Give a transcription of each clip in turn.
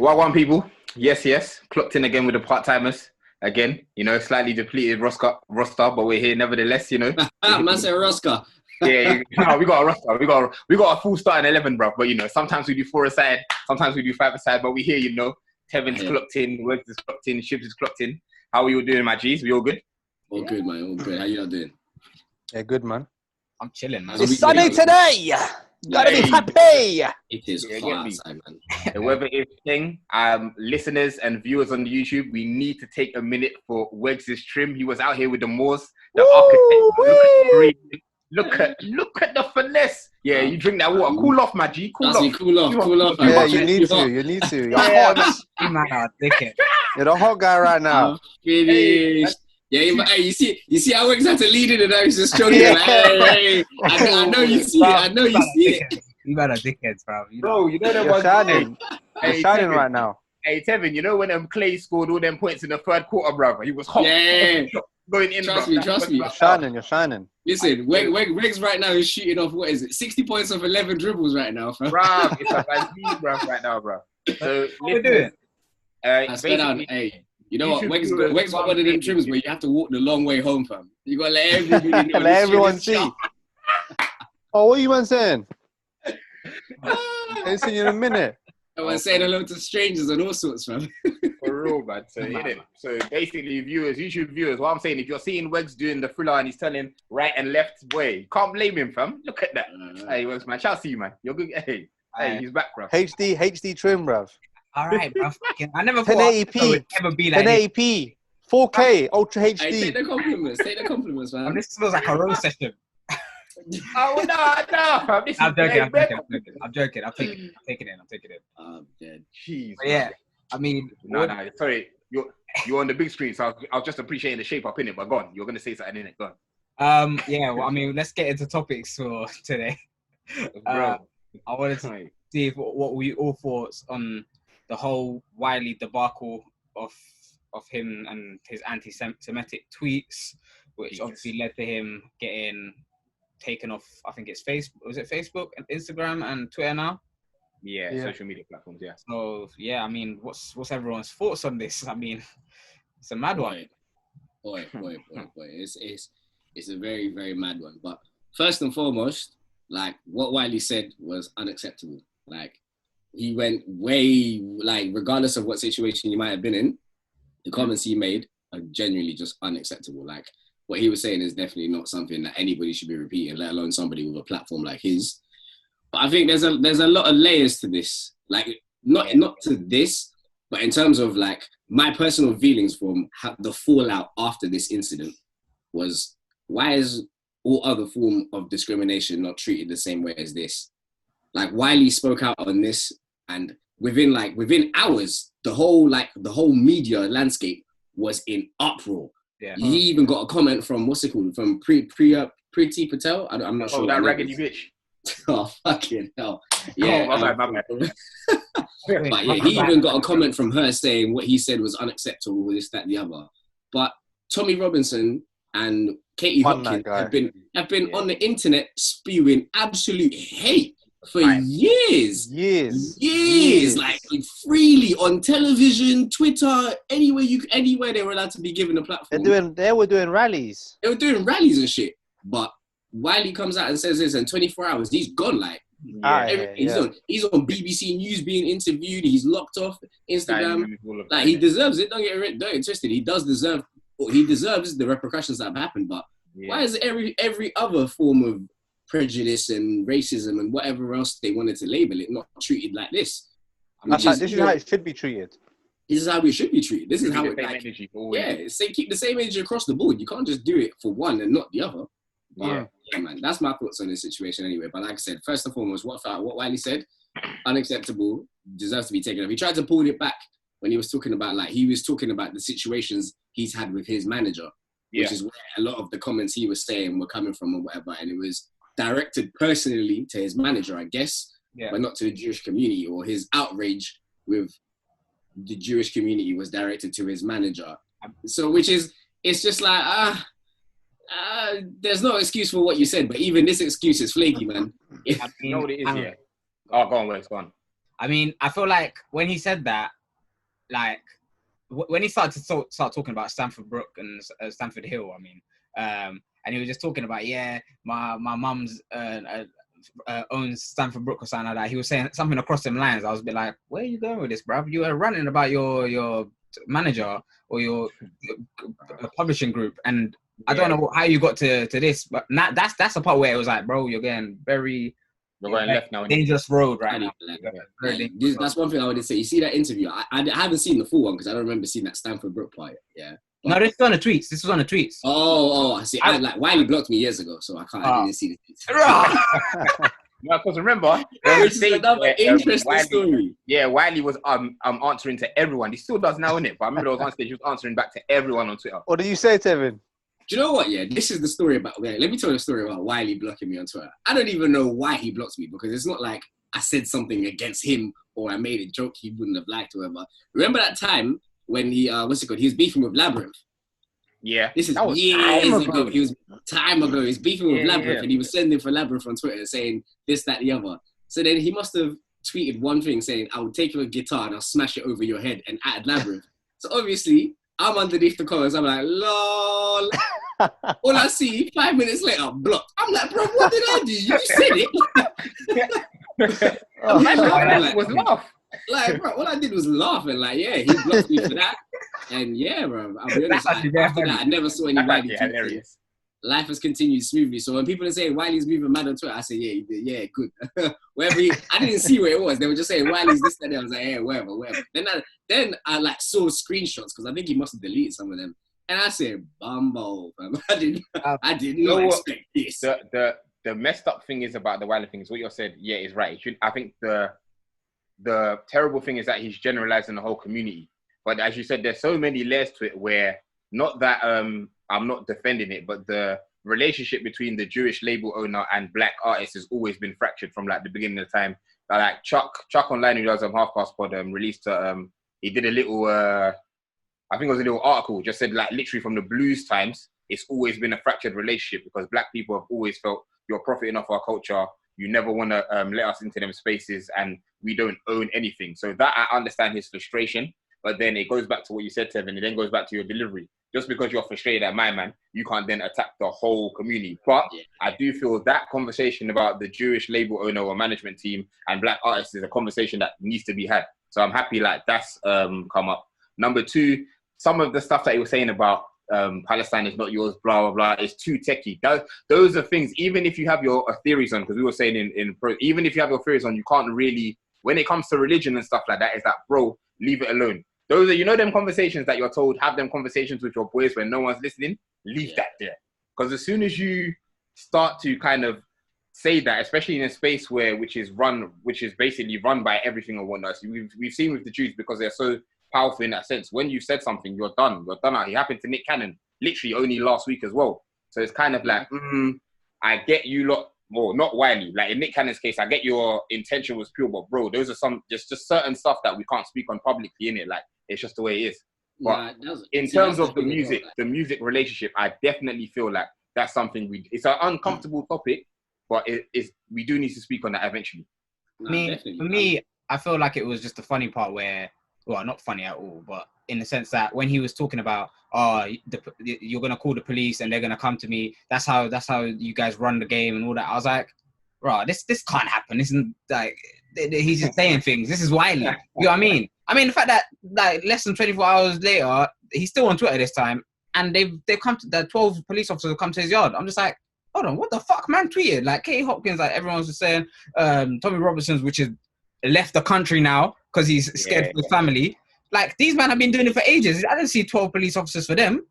One people. Yes. Clocked in again with the part-timers. Again, slightly depleted roster, but we're here nevertheless, Man said roster. Yeah, we got a roster. We got a full starting 11, bro. But, sometimes we do 4 aside, sometimes we do 5 aside, but we here, Tevin's clocked in, Wegz is clocked in, Shibs is clocked in. How are you all doing, my G's? We all good? All good, man. All good. How you all doing? Yeah, good, man. I'm chilling, man. It's sunny today. Gotta be happy. It is hot outside, man. The weather is thing. Listeners and viewers on the YouTube, we need to take a minute for Wegz' trim. He was out here with the Moors, the architect. Look at the finesse. Yeah, you drink that water. Cool off, my G. Cool off. Yeah, you need to. You're hot. You're the hot guy right now. Finished. Yeah, you see how Wegz had to lead it and now he's just struggling. Hey. I know you see it. You better dickheads, bro. Bro, that You're shining. You're shining right now. Hey, Tevin, when Clay scored all them points in the third quarter, brother, he was hot. Yeah. Going in, Trust me. You're shining. Listen, Wegz right now is shooting off, 60 points off 11 dribbles right now, fam. Bruv, it's a bad beat, bruv, right now, bruv. So, what we doing? Hey, you know what? Wegz got one of them trims where you have to walk the long way home, fam. You got to let everybody know. Let everyone see. Oh, what are you man saying? I ain't seen you in a minute. I was saying hello to strangers and all sorts, fam. For real, man. So basically, YouTube viewers, what I'm saying, if you're seeing Wegz doing the thriller and he's turning right and left, boy, you can't blame him, fam. Look at that. Hey, Wegz, man. Shout out to you, man. You're good. Hey, he's back, bro. HD trim, bruv. All right, bro. I never 1080p. thought it would ever be like 1080p. 4K. Ultra HD. Hey, take the compliments, man. This feels like a roast session. Oh, no. I'm joking. I'm taking it. I'm dead. Jeez. Yeah. I mean, no. Sorry. You're on the big screen, so I was just appreciating the shape up in it. But go on. You're gonna say something in it. Go on. Yeah. Well, I mean, let's get into topics for today. I wanted to see what we all thoughts on the whole Wiley debacle of him and his anti-Semitic tweets, which obviously led to him getting taken off. I think it's Facebook. Was it Facebook and Instagram and Twitter now? Yeah, social media platforms. Yeah. So I mean, what's everyone's thoughts on this? I mean, it's a mad one. Boy. It's a very, very mad one. But first and foremost, like what Wiley said was unacceptable. Like he went way, like regardless of what situation you might have been in, the comments he made are genuinely just unacceptable. Like what he was saying is definitely not something that anybody should be repeating, let alone somebody with a platform like his. But I think there's a lot of layers to this. Like not to this, but in terms of like my personal feelings from the fallout after this incident was, why is all other form of discrimination not treated the same way as this? Like Wiley spoke out on this, and within hours, the whole media landscape was in uproar. Yeah. He even got a comment from what's it called? From Priti Patel. I'm not sure. Oh, that raggedy bitch. Oh fucking hell! Yeah, my bad. But yeah, he even got a comment from her saying what he said was unacceptable, this, that, the other. But Tommy Robinson and Katie Hopkins have been on the internet spewing absolute hate for years, like freely on television, Twitter, anywhere they were allowed to be given a platform. They were doing rallies. They were doing rallies and shit. But Wiley comes out and says this, and 24 hours, he's gone. Like he's on BBC News being interviewed. He's locked off Instagram. Like he deserves it. Don't get twisted. He deserves the repercussions that have happened. But why is every other form of prejudice and racism and whatever else they wanted to label it not treated like this? This is how it should be treated. This is how it should be treated. This is how it keep the same energy across the board. You can't just do it for one and not the other. But, yeah, man, that's my thoughts on this situation anyway. But like I said, first and foremost, what Wiley said, unacceptable, deserves to be taken off. He tried to pull it back when he was talking about the situations he's had with his manager, which is where a lot of the comments he was saying were coming from or whatever. And it was directed personally to his manager, I guess, but not to the Jewish community, or his outrage with the Jewish community was directed to his manager. So, it's just like, there's no excuse for what you said, but even this excuse is flaky, man. You know what it is, Oh, go on, Wes, go on. I mean, I feel like when he said that, like when he started to start talking about Stamford Brook and Stamford Hill, I mean, and he was just talking about, my mum's owns Stamford Brook or something like that. He was saying something across them lines. I was a bit like, where are you going with this, bruv? You were ranting about your manager or your publishing group, and I don't know how you got to this, but that's the part where it was like, bro, you're getting very... We're going left now. Dangerous road right now. That's one thing I would say. You see that interview? I haven't seen the full one because I don't remember seeing that Stamford Brook part. Yeah. No, this was on the tweets. This was on the tweets. Oh, I see. Wiley blocked me years ago, so I didn't see the tweets. No, because remember, which is another interesting story. Yeah, Wiley was answering to everyone. He still does now, innit? But I remember I was on stage, he was answering back to everyone on Twitter. What did you say, Tevin? Do you know what? Yeah, this is the story about. Yeah, let me tell you a story about Wiley blocking me on Twitter. I don't even know why he blocked me because it's not like I said something against him or I made a joke he wouldn't have liked or whatever. Remember that time when he He was beefing with Labyrinth. Yeah, this is years ago. He was time ago. He's beefing with Labyrinth, and he was sending for Labyrinth on Twitter saying this, that, the other. So then he must have tweeted one thing saying, "I will take your guitar and I'll smash it over your head," and added Labyrinth. So obviously, I'm underneath the comments. I'm like, lol. All I see 5 minutes later, blocked. I'm like, bro, what did I do? You said it. Was laugh. Like, bro, all I did was laugh and like, yeah, he blocked me for that. And yeah, bro, I'll be honest, after that, I never saw anybody. Hilarious. Life has continued smoothly. So when people are saying Wiley's moving mad on Twitter, I say, yeah, good. I didn't see where it was. They were just saying Wiley's this and that. I was like, yeah, whatever. Then I like saw screenshots because I think he must have deleted some of them. And I said, Bumbo, I did not expect this. The messed up thing is about the Wiley thing is what you said. Yeah, is right. I think the terrible thing is that he's generalizing the whole community. But as you said, there's so many layers to it where not that I'm not defending it, but the relationship between the Jewish label owner and black artists has always been fractured from like the beginning of the time. Like Chuck online, who does Half Past Pod, released he did a little I think it was a little article, just said like literally from the blues times, it's always been a fractured relationship because black people have always felt you're profiting off our culture. You never want to let us into them spaces and we don't own anything. So that I understand his frustration, but then it goes back to what you said, Tevin. It then goes back to your delivery. Just because you're frustrated at my man, you can't then attack the whole community. But I do feel that conversation about the Jewish label owner or management team and black artists is a conversation that needs to be had. So I'm happy like that's come up. Number two, some of the stuff that he was saying about Palestine is not yours, blah, blah, blah, is too techie. Those are things, even if you have your theories on, because we were saying even if you have your theories on, you can't really, when it comes to religion and stuff like that, is that, bro, leave it alone. Those are, them conversations that you're told, have them conversations with your boys when no one's listening, leave that there. Because as soon as you start to kind of say that, especially in a space which is basically run by everything and whatnot. So we've seen with the Jews, because they're so powerful in that sense. When you've said something, you're done. You're done out. It happened to Nick Cannon literally only last week as well. So it's kind of like, I get you lot, well, not Wiley. Like in Nick Cannon's case, I get your intention was pure, but bro, those are some just certain stuff that we can't speak on publicly, innit? Like it's just the way it is. But in terms of the music relationship, I definitely feel like that's something it's an uncomfortable topic, but we do need to speak on that eventually. For me, I feel like it was just the funny part where, well, not funny at all, but in the sense that when he was talking about, you're going to call the police and they're going to come to me. That's how you guys run the game and all that. I was like, bro, this can't happen. This isn't like, he's just saying things. This is Wiley. You know what I mean? I mean, the fact that like less than 24 hours later, he's still on Twitter this time, and they've come to the 12 police officers have come to his yard. I'm just like, hold on, what the fuck, man? Tweeted like Katie Hopkins, like everyone's just saying, Tommy Robinson's, which is left the country now because he's scared for his family. Like these men have been doing it for ages. I didn't see 12 police officers for them,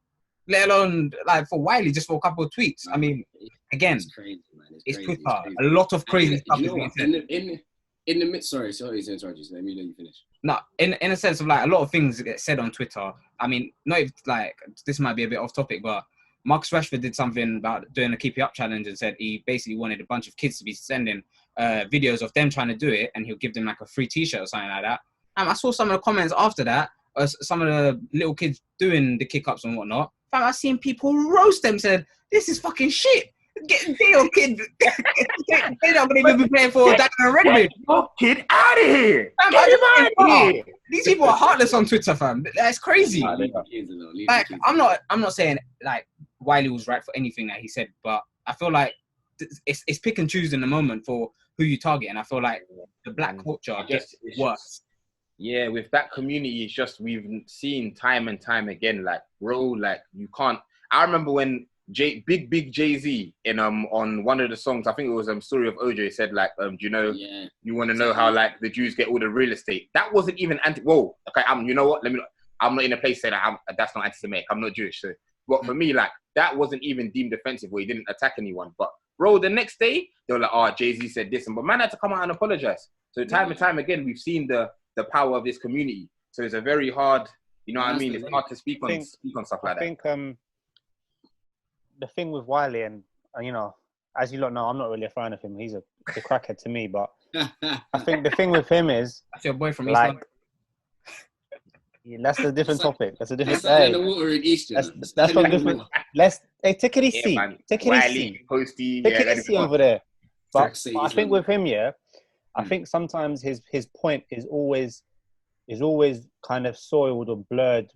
let alone like for Wiley just for a couple of tweets. I mean, again, it's crazy, man. It's Twitter. It's a lot of crazy stuff is being said. In the midst, sorry to interrupt you. So let me finish. No, in a sense of like a lot of things get said on Twitter. I mean, not even, like this might be a bit off topic, but Marcus Rashford did something about doing a Keep It Up challenge and said he basically wanted a bunch of kids to be sending videos of them trying to do it, and he'll give them like a free T-shirt or something like that. I saw some of the comments after that, some of the little kids doing the kick-ups and whatnot. I've seen people roast them, said, this is fucking shit. Get your kid. They're not going to even be playing for Dagger and Redmond. Your kid out of here. Fam, Get him out of here. These people are heartless on Twitter, fam. That's crazy. Leave the kids alone, leave Like, the kids I'm not saying like Wiley was right for anything that he said, but I feel like it's pick and choose in the moment for who you target, and I feel like the black culture gets worse. Yeah, with that community, it's just we've seen time and time again. Like, bro, like you can't. I remember when big Jay-Z in on one of the songs, I think it was Story of OJ, said like, do you know, you want to know how like the Jews get all the real estate? That wasn't even whoa, okay, you know what? I'm not in a place to say that that's not anti-Semitic. I'm not Jewish, so. But for me, like that wasn't even deemed offensive, where he didn't attack anyone. But bro, the next day they were like, oh, Jay-Z said this, but man had to come out and apologize. So time and time again, we've seen the power of this community. So it's a very hard, you know what I mean? It's hard to speak on stuff like that. I think the thing with Wiley, and you know, as you lot know, I'm not really a fan of him. He's a crackhead to me, but I think the thing with him is that's your boy from East like, London. that's a different topic. That's a different. in the water in Eastern. That's from different. Take it easy. Take it easy. Posty, take it easy over there. But I think with him, I think sometimes his point is always kind of soiled or blurred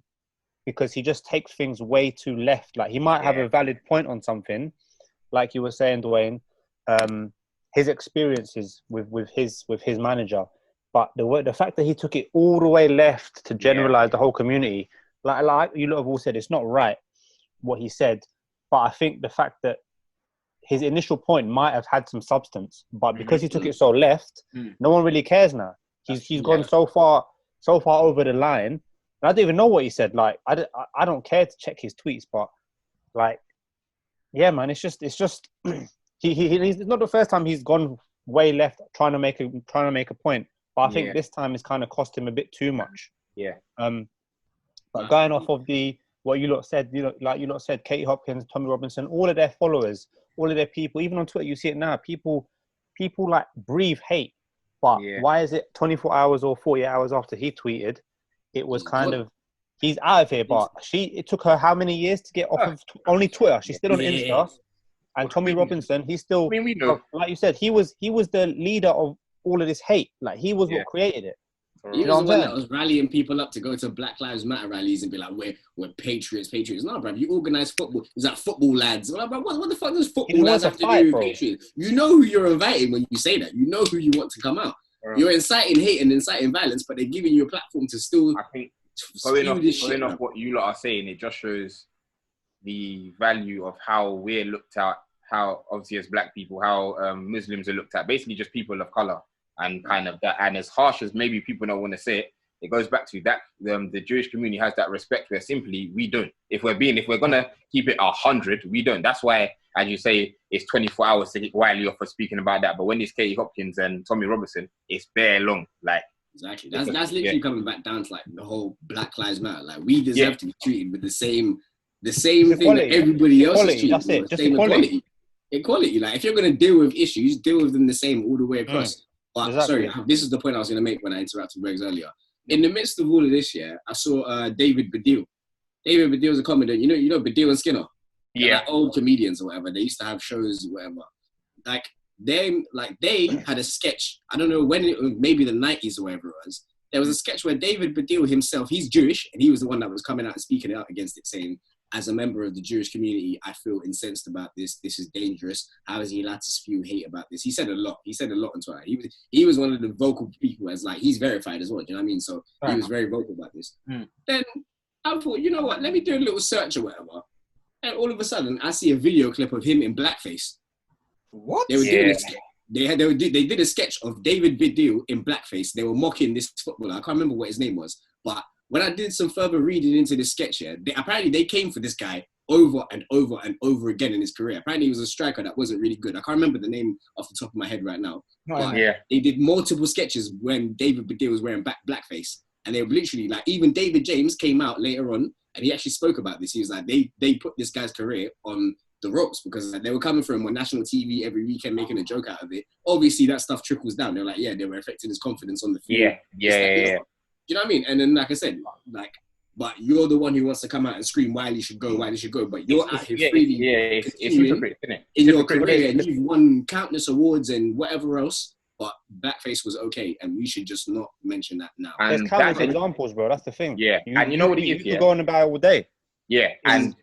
because he just takes things way too left. Like he might have a valid point on something, like you were saying, Dwain, his experiences with his manager, but the fact that he took it all the way left to generalize the whole community, like you lot have all said, it's not right what he said. But I think the fact that his initial point might have had some substance, but because he took it so left, no one really cares now. He's gone so far over the line. And I don't even know what he said. Like I don't care to check his tweets, but like, yeah, man, it's just he's not the first time he's gone way left trying to make a point. But I think this time it's kind of cost him a bit too much. Yeah. But going off of what you lot said, like you lot said, Katie Hopkins, Tommy Robinson, all of their followers, all of their people, even on Twitter, you see it now. People like breathe hate. But why is it 24 hours or 48 hours after he tweeted, it was kind of, he's out of here. But it took her how many years to get off of only Twitter? She's still on Insta. And Tommy Robinson, he's still, we know. Like you said, he was the leader of all of this hate. Like he was what created it. He was the one that was rallying people up to go to Black Lives Matter rallies and be like, we're patriots. No, bro, you organise football. Is that football lads? Well, bro, what the fuck does football lads have to do with patriots? You know who you're inviting when you say that. You know who you want to come out. Bro. You're inciting hate and inciting violence, but they're giving you a platform to still. I think going off what you lot are saying, it just shows the value of how we're looked at, how obviously as black people, how Muslims are looked at, basically just people of color. And kind of that, and as harsh as maybe people don't want to say it, it goes back to that. The Jewish community has that respect where simply we don't. If we're gonna keep it 100, we don't. That's why, as you say, it's 24 hours to get Wiley off for speaking about that. But when it's Katie Hopkins and Tommy Robinson, it's bare long. Like exactly, that's literally coming back down to like the whole Black Lives Matter. Like we deserve to be treated with the same thing that everybody else is treated. That's it. Just equality. Like if you're gonna deal with issues, deal with them the same all the way across. But sorry, this is the point I was going to make when I interrupted Wegz earlier. In the midst of all of this, I saw David Baddiel. David Baddiel's a comedian. You know Baddiel and Skinner? They're like old comedians or whatever. They used to have shows or whatever. They had a sketch. I don't know when, maybe the 90s or whatever it was. There was a sketch where David Baddiel himself, he's Jewish, and he was the one that was coming out and speaking out against it, saying, as a member of the Jewish community, I feel incensed about this. This is dangerous. How is he allowed to spew hate about this? He said a lot. He said a lot on Twitter. He was one of the vocal people, as like, he's verified as well. Do you know what I mean? So he was very vocal about this. Then I thought, you know what? Let me do a little search or whatever. And all of a sudden, I see a video clip of him in blackface. What? They were doing a sketch. They did a sketch of David Baddiel in blackface. They were mocking this footballer. I can't remember what his name was, but when I did some further reading into this sketch here, apparently they came for this guy over and over and over again in his career. Apparently he was a striker that wasn't really good. I can't remember the name off the top of my head right now. They did multiple sketches when David Baddiel was wearing blackface. And they were literally like, even David James came out later on and he actually spoke about this. He was like, they put this guy's career on the ropes because they were coming for him on national TV every weekend making a joke out of it. Obviously that stuff trickles down. They're like, they were affecting his confidence on the field. You know what I mean? And then, like I said, like but you're the one who wants to come out and scream Wiley should go, but you're out here freely it's hypocrite, isn't it? In your career, and you've won countless awards and whatever else, but blackface was okay, and we should just not mention that now. There's countless examples, bro. That's the thing. Yeah, and you know what it is? You go on about it all day. Yeah, and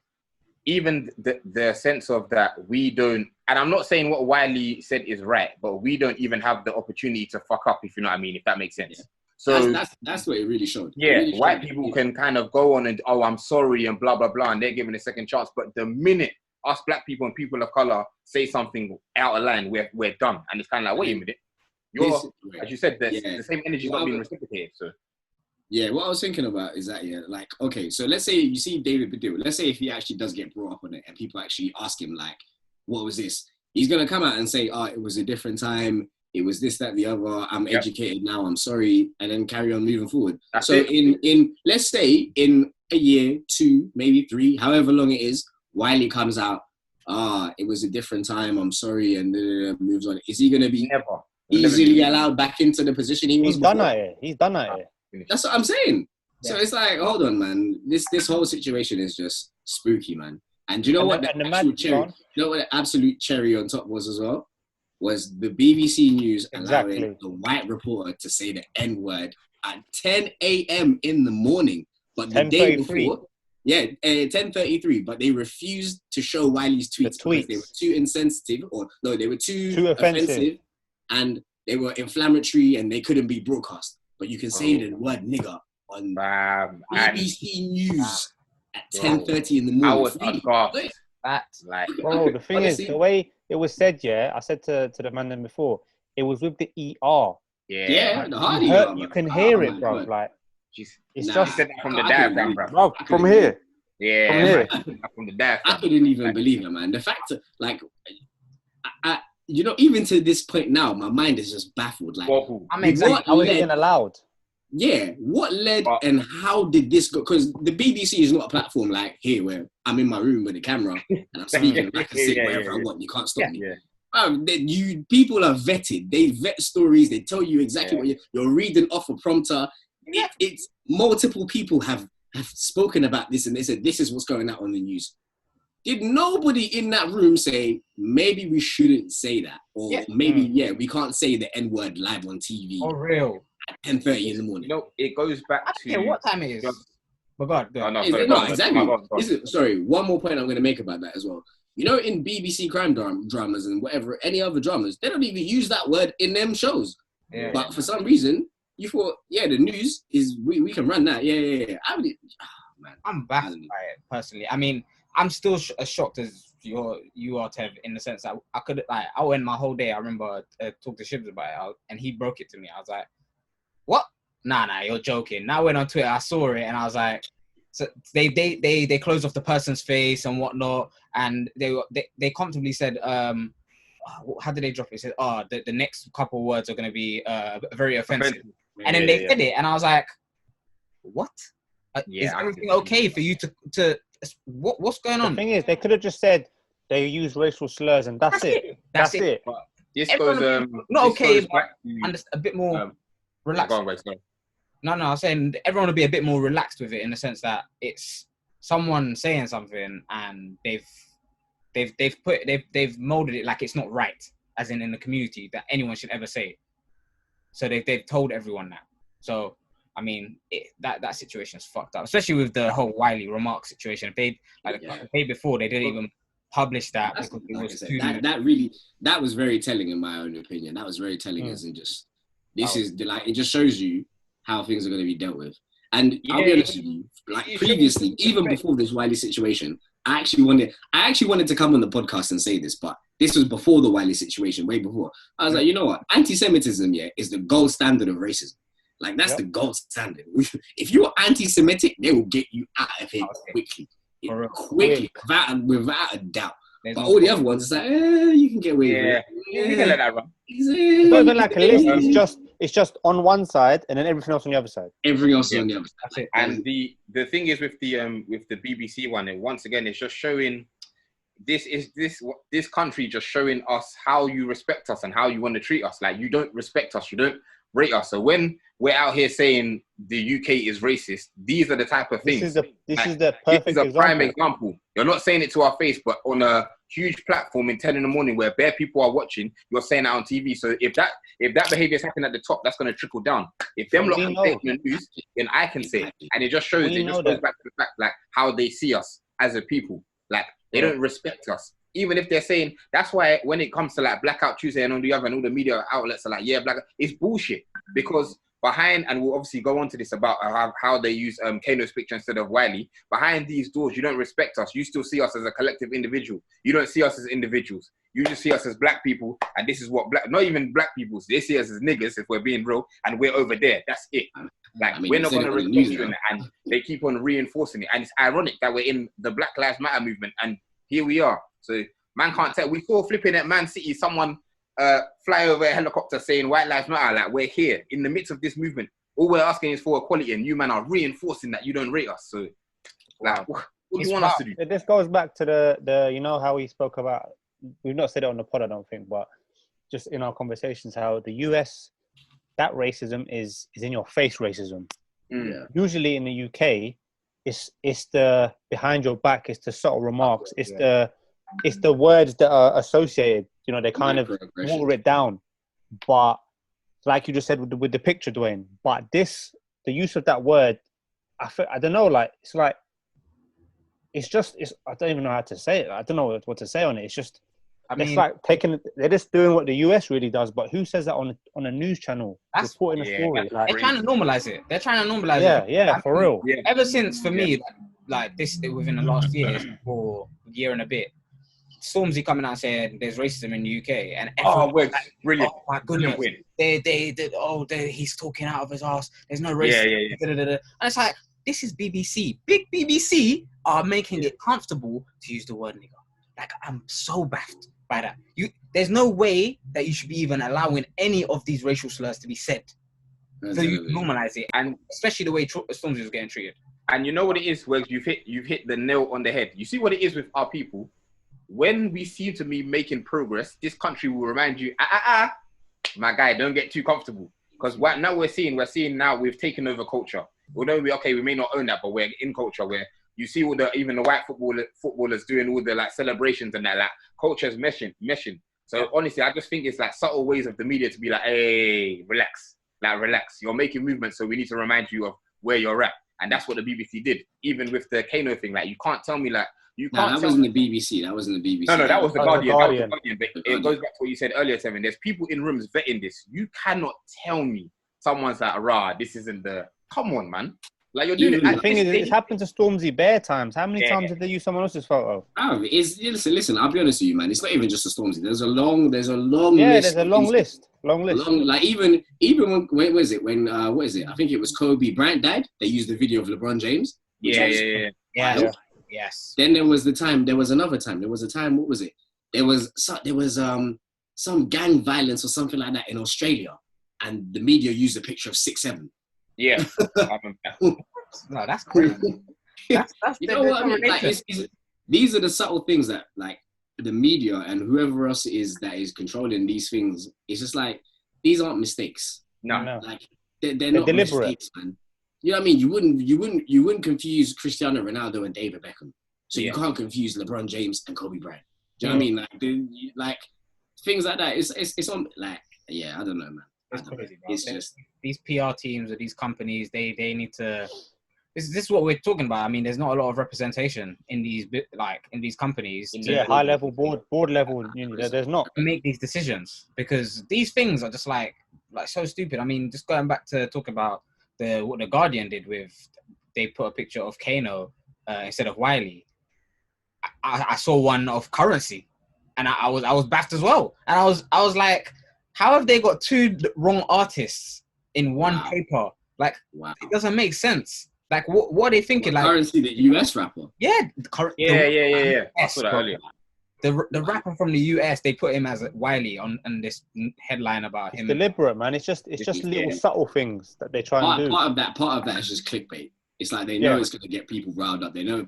even the sense of that we don't, and I'm not saying what Wiley said is right, but we don't even have the opportunity to fuck up, if you know what I mean, if that makes sense. Yeah. So that's what it really showed. Yeah, really white people can kind of go on and, I'm sorry and blah, blah, blah, and they're given a second chance. But the minute us black people and people of color say something out of line, we're done. And it's kind of like, wait a minute. As you said, the same energy is not being reciprocated. So. Yeah, what I was thinking about is that, like, okay, so let's say you see David Baddiel. Let's say if he actually does get brought up on it and people actually ask him, like, what was this? He's going to come out and say, it was a different time. It was this, that, the other. I'm educated now. I'm sorry. And then carry on moving forward. In let's say in a year, 2, maybe 3, however long it is, Wiley comes out, it was a different time. I'm sorry. And moves on. Is he going to be easily allowed back into the position he was before? He's done at it. That's what I'm saying. Yeah. So it's like, hold on, man. This whole situation is just spooky, man. And do you know what? The absolute cherry on top was as well? Was the BBC News allowing the white reporter to say the N-word at 10 a.m. in the morning. But the day before, 10:33. But they refused to show Wiley's tweets because they were too insensitive, they were too offensive, and they were inflammatory, and they couldn't be broadcast. But you can say the word nigger on BBC News at 10:30 in the morning. I was aghast. That's like, bro, the thing is, the way it was said, I said to the man then before, it was with the ER. Yeah, the hard ER. You can hear it, bro. Like, it's just said that from the diaphragm, bro. From here. Yeah, from here. From the diaphragm. I couldn't even believe it, man. The fact that, like, even to this point now, my mind is just baffled. Like, I'm exactly. I wasn't even allowed. Yeah, what led and how did this go? Because the BBC is not a platform like here where I'm in my room with a camera and I'm speaking and I can sit wherever I want. You can't stop me. Yeah. People are vetted. They vet stories. They tell you exactly what you're reading off a prompter. It's multiple people have spoken about this and they said this is what's going out on the news. Did nobody in that room say maybe we shouldn't say that, or maybe we can't say the N-word live on TV? For real. 10:30 in the morning. No, it goes back to what time it is. Oh God, exactly. Sorry, one more point I'm going to make about that as well. You know, in BBC crime dramas and whatever, any other dramas, they don't even use that word in them shows. Yeah. But for some reason, you thought, the news is we can run that. Yeah. I'm baffled by it personally. I mean, I'm still as shocked as you are, Tev, in the sense that I went my whole day. I remember talked to Shibs about it, and he broke it to me. I was like, what? Nah, you're joking. Now I went on Twitter, I saw it, and I was like, so they closed off the person's face and whatnot, and they comfortably said, how did they drop it? They said, the next couple words are going to be very offensive. And then they said it, and I was like, what? Is everything okay for you to what's going on? The thing is, they could have just said they use racial slurs, and that's it. That's it. But this goes not okay, but a bit more relaxed. No, I'm saying everyone will be a bit more relaxed with it in the sense that it's someone saying something and they've molded it like it's not right, as in the community, that anyone should ever say it. So they've told everyone that. So I mean, that situation is fucked up, especially with the whole Wiley remark situation. The day before, they didn't even publish that because it was too... That was very telling in my own opinion. That was very telling as in just, it just shows you how things are going to be dealt with. And I'll be honest with you, like previously, even before this Wiley situation, I actually wanted to come on the podcast and say this, but this was before the Wiley situation, way before. I was like, you know what? Anti-Semitism, is the gold standard of racism. Like, that's the gold standard. If you're anti-Semitic, they will get you out of here quickly. Quickly, without a doubt. But all the other ones, it's like, you can get away with it. You can let that run. It's not even like a list. It's just on one side and then everything else on the other side. Everything else on the other side. That's it. And the thing is with the BBC one, and once again, it's just showing this country just showing us how you respect us and how you want to treat us. Like, you don't respect us. You don't rate us. So when we're out here saying the UK is racist, these are the type of things. This is the perfect prime example. You're not saying it to our face, but on a huge platform in 10 in the morning where bare people are watching, you're saying that on TV. So if that behavior is happening at the top, that's going to trickle down. If them lot can say it in the news, then I can say it. And it just shows, it just goes back to the fact, like, how they see us as a people. Like, they don't respect us. Even if they're saying, that's why when it comes to like Blackout Tuesday and all the other and all the media outlets are like, yeah, it's bullshit. Because behind, and we'll obviously go on to this about how they use Kano's picture instead of Wiley, behind these doors, you don't respect us. You still see us as a collective individual. You don't see us as individuals. You just see us as black people, and this is what not even black people, they see us as niggas, if we're being real, and we're over there. That's it. Like, we're not going to respect you in that, and they keep on reinforcing it. And it's ironic that we're in the Black Lives Matter movement, and here we are. So man can't tell. We saw flipping at Man City, someone fly over a helicopter saying white lives matter. Like, we're here in the midst of this movement. All we're asking is for equality, and you man are reinforcing that you don't rate us. So, like, what do you want us to do? This goes back to the you know how we spoke about. We've not said it on the pod, I don't think, but just in our conversations, how the US, that racism is in your face racism. Yeah. Usually in the UK, it's the behind your back, it's the subtle remarks, it's the words that are associated. You know, they kind of water it down. But like you just said with the picture, Dwain, but the use of that word, I don't know, like, it's like, I don't even know how to say it. I don't know what to say on it. It's just, it's like they're just doing what the US really does, but who says that on a news channel? That's reporting a story. Like, they're trying to normalize it. They're trying to normalize it. Yeah, for real. Yeah. Ever since, for me, like this, within the last year or year and a bit, Stormzy coming out saying there's racism in the UK, and Wegz, brilliant. Oh my goodness, he's talking out of his ass. There's no racism. And it's like, this is BBC. Big BBC are making it comfortable to use the word nigger. Like, I'm so baffled by that. There's no way that you should be even allowing any of these racial slurs to be said. So you normalize it, and especially the way Stormzy was getting treated. And you know what it is, Wegz? You've hit the nail on the head. You see what it is with our people. When we seem to be making progress, this country will remind you, my guy, don't get too comfortable. Because now we're seeing now we've taken over culture. Although we may not own that, but we're in culture where you see even the white footballers doing all the like celebrations and that, like, culture's meshing. So honestly, I just think it's like subtle ways of the media to be like, hey, relax. You're making movements, so we need to remind you of where you're at. And that's what the BBC did. Even with the Kano thing, like, you can't tell me like, that wasn't the BBC. That wasn't the BBC. No, that was the Guardian. That was the Guardian. But it goes back to what you said earlier, Tevin. There's people in rooms vetting this. You cannot tell me someone's like, this isn't the... Come on, man. Like, you're doing it. The thing is, it's happened to Stormzy bare times. How many times did they use someone else's photo? Listen, I'll be honest with you, man. It's not even just a Stormzy. There's a long list. There's a long list. Like, even when, where was it? When, what is it? I think it was Kobe Bryant died. They used the video of LeBron James. Yeah. Yes. Then there was another time. There was a time, what was it? There was some gang violence or something like that in Australia. And the media used a picture of 6'7". Yeah. No, that's crazy. That's you know what I mean? Like, these are the subtle things that, like, the media and whoever else it is that is controlling these things, it's just like, these aren't mistakes. No. Like, they're not deliberate. Mistakes, man. You know what I mean? You wouldn't confuse Cristiano Ronaldo and David Beckham. So you can't confuse LeBron James and Kobe Bryant. Do you know what I mean? Like things like that. It's on, like, I don't know, man. It's crazy, bro. It's just these PR teams or these companies. They need to. This is what we're talking about. I mean, there's not a lot of representation in these companies. High level, board level. There's not make these decisions because these things are just like so stupid. I mean, just going back to talk about what the Guardian did with, they put a picture of Kano instead of Wiley. I saw one of Currency, and I was baffed as well. And I was like, how have they got two wrong artists in one paper? Like, it doesn't make sense. Like, what are they thinking? Like, Currency, the US rapper. Yeah. I saw that earlier. The rapper from the US, they put him as Wiley on this headline about him. It's deliberate, man. It's just little subtle things that they try and do. Part of that is just clickbait. It's like they know it's going to get people riled up. They know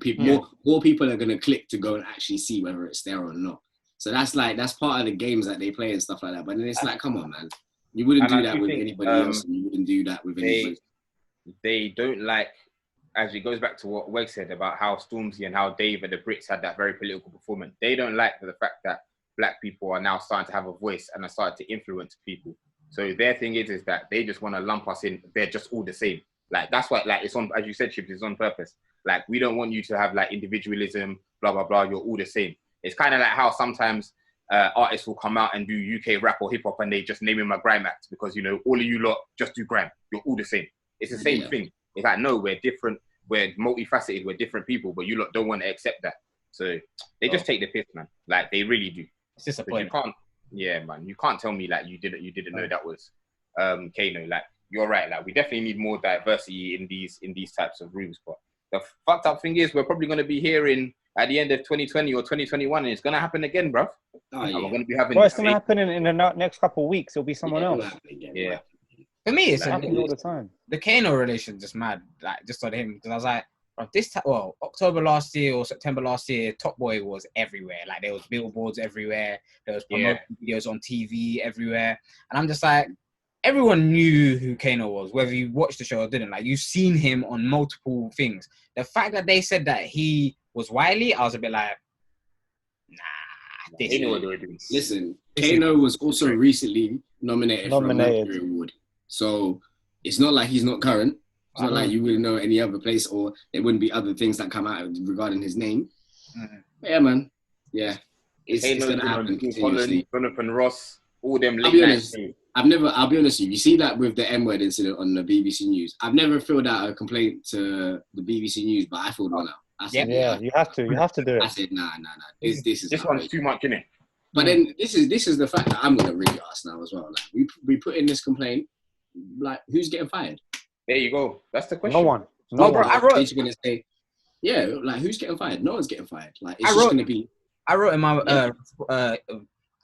more people are going to click to go and actually see whether it's there or not. So that's part of the games that they play and stuff like that. But then it's like, come on, man. You wouldn't do that with anybody else, and you wouldn't do that with anybody. They don't like, as it goes back to what Wegz said about how Stormzy and how Dave and the Brits had that very political performance. They don't like the fact that black people are now starting to have a voice and are starting to influence people. So their thing is that they just want to lump us in. They're just all the same. Like, that's why, like, it's on, as you said, Shibs, it's on purpose. Like, we don't want you to have, like, individualism, blah, blah, blah. You're all the same. It's kind of like how sometimes artists will come out and do UK rap or hip hop and they just name him a grime act because, you know, all of you lot just do grime. You're all the same. It's the same thing. It's like, no, we're different. We're multifaceted. We're different people, but you lot don't want to accept that. So they just take the piss, man. Like, they really do. It's disappointing. You can't, yeah, man. You can't tell me like you didn't know that was Kano. Like, you're right. Like, we definitely need more diversity in these types of rooms. But the fucked up thing is, we're probably going to be hearing at the end of 2020 or 2021, and it's going to happen again, bruv. Oh, yeah. We're going to be having. Well, it's going to happen in the next couple of weeks. It'll be someone else. Yeah. For me, it's happens all the time. The Kano relation just mad. Like, just on him, because I was like, October last year or September last year, Top Boy was everywhere. Like, there was billboards everywhere. There was promotion videos on TV everywhere. And I'm just like, everyone knew who Kano was, whether you watched the show or didn't. Like, you've seen him on multiple things. The fact that they said that he was Wiley, I was a bit like, nah. Listen, Kano was also recently nominated for a Mercury Award. So it's not like he's not current. It's not like you wouldn't know any other place, or there wouldn't be other things that come out regarding his name. But yeah, man. Yeah. It's going to happen continuously. Jonathan Ross, all them I'll be honest with you. You see that with the N-word incident on the BBC News. I've never filled out a complaint to the BBC News, but I filled one out. I said, you have to. You have to do it. I said, nah. This one's too much, innit? But then this is the fact that I'm going to really ask now as well. Like, we put in this complaint. Like, who's getting fired? There you go. That's the question. No one. Bro, I wrote. He's going to say, yeah, like, who's getting fired? No one's getting fired. Like, it's just going to be. I wrote in my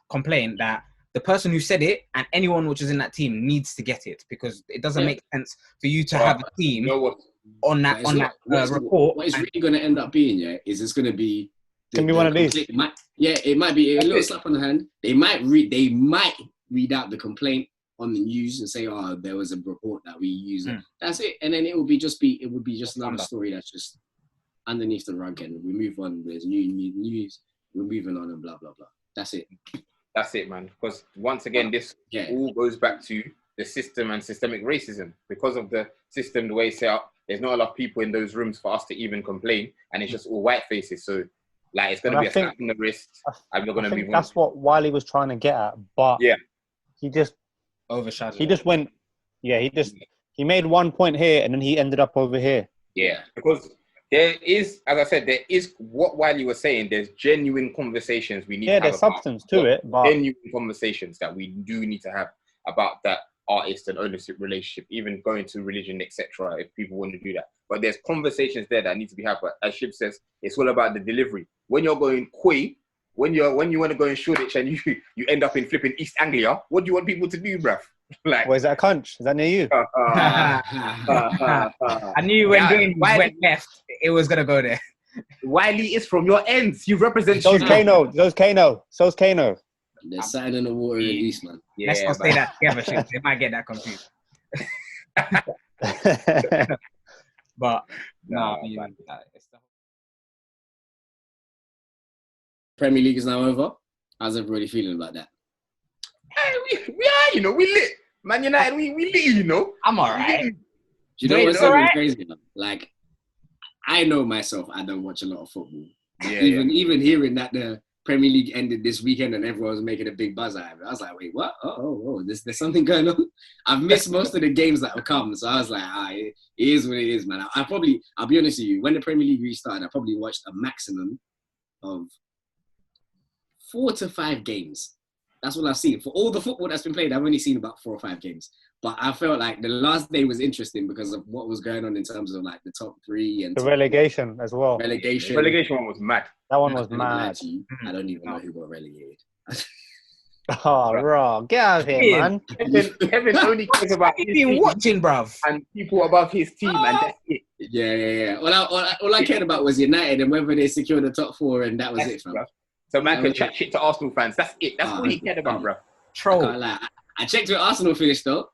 complaint that the person who said it and anyone which is in that team needs to get it, because it doesn't make sense for you to have a team on that report. What it's really going to end up being, is it's going to be. Can be one of these. It might be a little slap on the hand. They might read out the complaint on the news and say, "Oh, there was a report that we used." That's it, and then it would be just another story that's just underneath the rug, and we move on. There's new news. We're moving on, and blah blah blah. That's it. That's it, man. Because once again, this all goes back to the system and systemic racism. Because of the system, the way it's set up, there's not enough people in those rooms for us to even complain, and it's just all white faces. So, like, it's going to be a slap on the wrist. I'm not going to move on. That's what Wiley was trying to get at, but he just overshadowed. He just went. Yeah, he made one point here, and then he ended up over here. Yeah, because there is, as I said, there is what Wiley was saying. There's genuine conversations we need to have. Yeah, there's substance to it, but genuine conversations that we do need to have about that artist and ownership relationship, even going to religion, etc. If people want to do that, but there's conversations there that need to be had. But as Shib says, it's all about the delivery. When you're going Koi, when you want to go in Shoreditch and you end up in flipping East Anglia, what do you want people to do, bruv? Like, where's that Cunch? Is that near you? I knew when Dwain went left, it was gonna go there. Wiley is from your ends. You represent. So's Kano. So's Kano. They're side in the water in the East, man. Yeah, let's not say that together. They might get that confused. But no, Premier League is now over. How's everybody feeling about that? We are, we lit. Man United, we lit, I'm alright. Do you know what's so crazy? Like, I know myself, I don't watch a lot of football. Yeah, even hearing that the Premier League ended this weekend and everyone was making a big buzz out of it, I was like, wait, what? Oh, there's something going on? I've missed most of the games that have come, so I was like, it is what it is, man. I'll be honest with you, when the Premier League restarted, I probably watched a maximum of 4 to 5 games. That's what I've seen. For all the football that's been played, I've only seen about 4 or 5 games. But I felt like the last day was interesting because of what was going on in terms of like the top 3 and the relegation as well. The relegation one was mad. That one was mad. I don't even know who got relegated. Oh, bro, get out of here, man. Kevin only cares about his team watching, bruv, and people above his team, and that's it. Yeah. All I cared about was United and whether they secured the top 4, and that was it, fam. So man can chat shit to Arsenal fans. That's it. That's all he cared about, bro. Troll. I I checked where Arsenal finished though.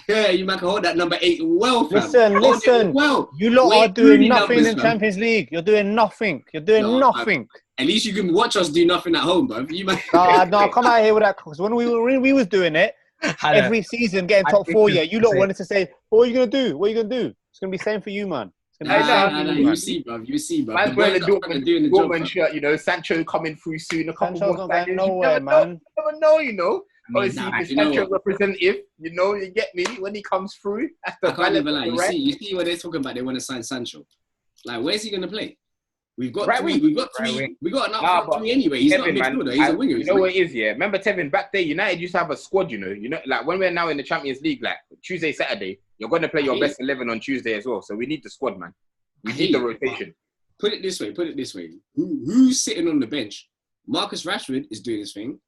You might hold that number 8 well, fam. Listen. Well. You lot are doing nothing in Champions League. You're doing nothing. Nothing. At least you can watch us do nothing at home, bro. You might. No, come out here with that. Because when we was doing it, every season getting top 4, you lot wanted to say, what are you going to do? What are you going to do? It's going to be same for you, man. You see, bro. Man's wearing the Dortmund shirt, you know. Sancho coming through soon. Sancho's not going nowhere, man. You never know, you know. Obviously, the Sancho representative, you know, you get me when he comes through. That's the I can't even lie. You see what they're talking about? They want to sign Sancho. Like, where's he going to play? We've got three. We got an up front 3 anyway. He's Tevin, not a midfielder. He's a winger. You know what it is, yeah? Remember, Tevin, back there, United used to have a squad, you know, like when we're now in the Champions League, like Tuesday, Saturday, you're going to play your best 11 on Tuesday as well. So we need the squad, man. We need the rotation. Put it this way. Who's sitting on the bench? Marcus Rashford is doing his thing.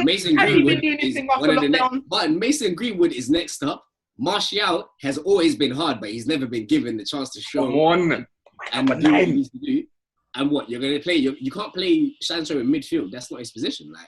Mason Greenwood is one of the next. But Mason Greenwood is next up. Martial has always been hard, but he's never been given the chance to show and do what he needs to do. And what you're going to play? You can't play Sancho in midfield. That's not his position. Like,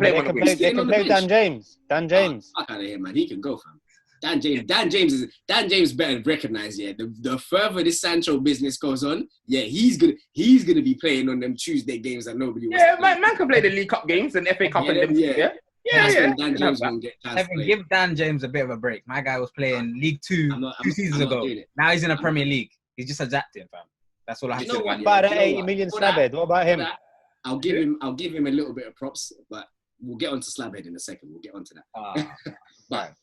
they can play Dan James. Dan James. Fuck out of here, man. He can go, fam. Dan James better recognize, yeah. The further this Sancho business goes on, yeah, he's gonna be playing on them Tuesday games that nobody wants to play. Man can play the League Cup games and FA Cup and them. Yeah. When Dan James won't get chance to play. Give Dan James a bit of a break. My guy was playing League 2 2 seasons ago. Now he's in the Premier League. He's just adapting, fam. That's all I have to say. What about that 80 million Slabhead? What about him? I'll give him a little bit of props, but we'll get onto Slabhead in a second. We'll get onto that. But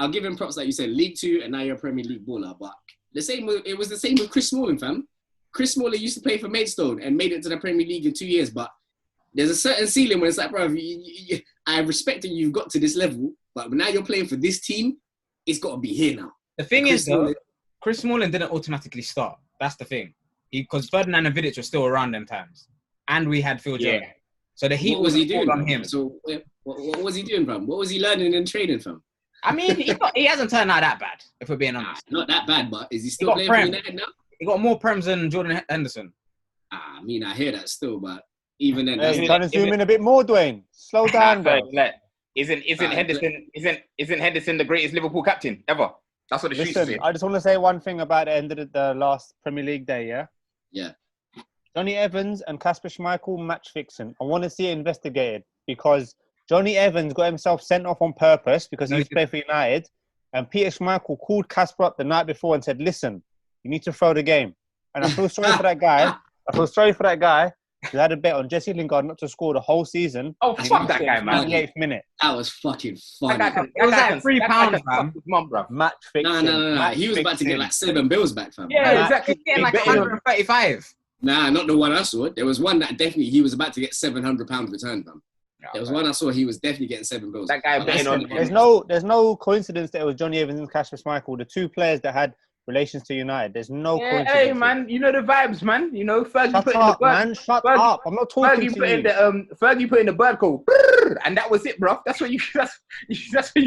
I'll give him props, like you said, League 2, and now you're a Premier League baller. But it was the same with Chris Smalling, fam. Chris Smalling used to play for Maidstone and made it to the Premier League in 2 years. But there's a certain ceiling when it's like, bro, I respect that you've got to this level, but now you're playing for this team, it's got to be here now. The thing is, though, Chris Smalling didn't automatically start. That's the thing. Because Ferdinand and Vidic were still around them times. And we had Phil Jones. So the heat was he doing on him. So what was he doing, fam? What was he learning and training from? I mean, he hasn't turned out that bad, if we're being honest. Not that bad, but is he still playing for United now? He got more Prems than Jordan Henderson. I mean, I hear that still, but even then... Hey, trying to zoom in a bit more, Dwain. Slow down, bro. Isn't Henderson the greatest Liverpool captain ever? That's what the streets say. I just want to say one thing about the end of the last Premier League day, yeah? Yeah. Johnny Evans and Kasper Schmeichel match fixing. I want to see it investigated because Johnny Evans got himself sent off on purpose because he used to play for United, and Peter Schmeichel called Kasper up the night before and said, listen, you need to throw the game. And I feel sorry for that guy. He had a bet on Jesse Lingard not to score the whole season. Oh, fuck that guy, man. 98th minute. That was fucking funny. It was like £3, fam. Match fixing. No. He was about to get like 7 bills back, fam. Yeah, exactly. He's getting like 135. Nah, not the one I saw. There was one that definitely he was about to get £700 returned, fam. There was one I saw. He was definitely getting 7 bills. That guy betting on. There's no coincidence that it was Johnny Evans and Kasper Schmeichel, the 2 players that had relations to United. There's no coincidence. Hey, man, you know the vibes, man. You know, Fergie Shut put up, in the bird. Man. Shut up. I'm not talking to you. Fergie put in the bird call, and that was it, bro. That's what you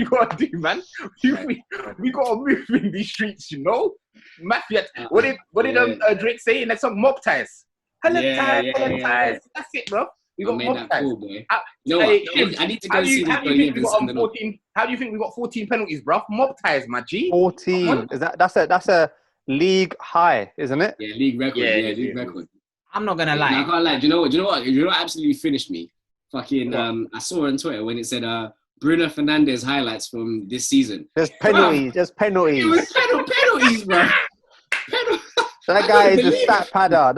gotta do, man. We gotta move in these streets, you know. Mafia. What did Drake say in that song? Mob ties. Ties. That's it, bro. We got mob ties. Cool, boy. I need to go see this. How do you think we got 14 penalties, bro? Mob ties, my G. 14. That's a league high, isn't it? Yeah, league record. Yeah, league record. I'm not gonna lie. I can't lie. Do you know what absolutely finished me? Fucking I saw on Twitter when it said Bruno Fernandes highlights from this season. There's penalties. It was penalties, bro. That guy is a stat padder.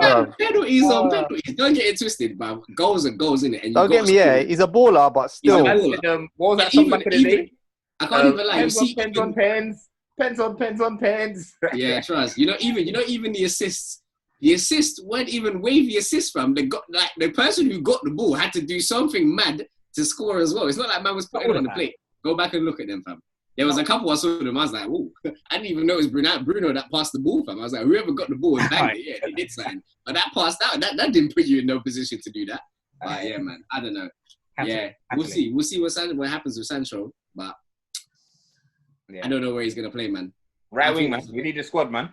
Bro. Penalties on penalties. Don't get it twisted, bro. Goals are goals, innit? And don't get me, he's a baller, but still. What was that song back in the day? I can't even lie. Pens on pens. Yeah, trust. Even the assists. The assists weren't even wavy assists, fam. The person who got the ball had to do something mad to score as well. It's not like man was putting it on the plate. Go back and look at them, fam. There was a couple I saw them. I was like, "Ooh!" I didn't even know it was Bruno that passed the ball, fam. I was like, "Whoever got the ball and banged it, yeah, they did something." But that passed out. That didn't put you in no position to do that. But yeah, man, I don't know. We'll see. We'll see what happens with Sancho. But I don't know where he's gonna play, man. Right wing, man. We need a squad, man.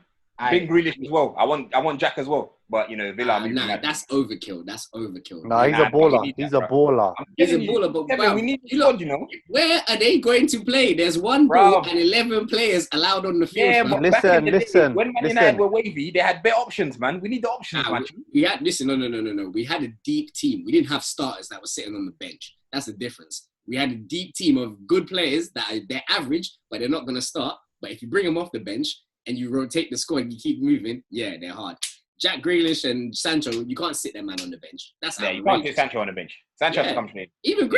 Big Grealish as well. I want Jack as well. But you know, Villa. That's overkill. That's overkill. No, he's a baller. He's a baller. He's a baller. But Kevin, we need to you know. Where are they going to play? There's one ball and 11 players allowed on the field. Yeah, but listen. When Man United were wavy, they had better options, man. We need the options, man. No. We had a deep team. We didn't have starters that were sitting on the bench. That's the difference. We had a deep team of good players they're average, but they're not going to start. But if you bring them off the bench and you rotate the squad and you keep moving, yeah, they're hard. Jack Grealish and Sancho, you can't sit that man on the bench. That's you can't sit Sancho on the bench. Sancho has to come to me. Even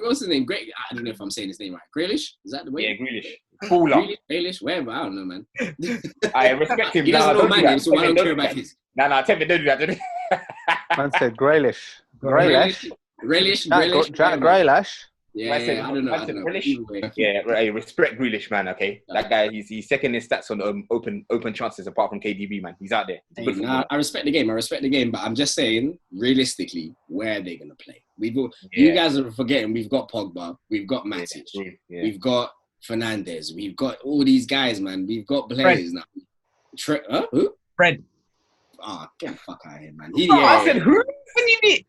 what's his name? I don't know if I'm saying his name right. Grealish? Is that the way? Yeah, Grealish. Baller. Grealish, whatever. I don't know, man. I respect him. He doesn't know my name, so I don't care about his. No, Tevin, don't do that. Man said Grealish. Jack Grealish. Yeah, I don't know. Respect Grealish, man. Okay, that guy, he's second in stats on open chances apart from KDB, man. He's out there. I respect the game, but I'm just saying, realistically, where are they gonna play? You guys are forgetting. We've got Pogba, we've got Matic, we've got Fernandes, we've got all these guys, man. We've got players now. Who? Fred. Oh, get the fuck out of here, man. I said who?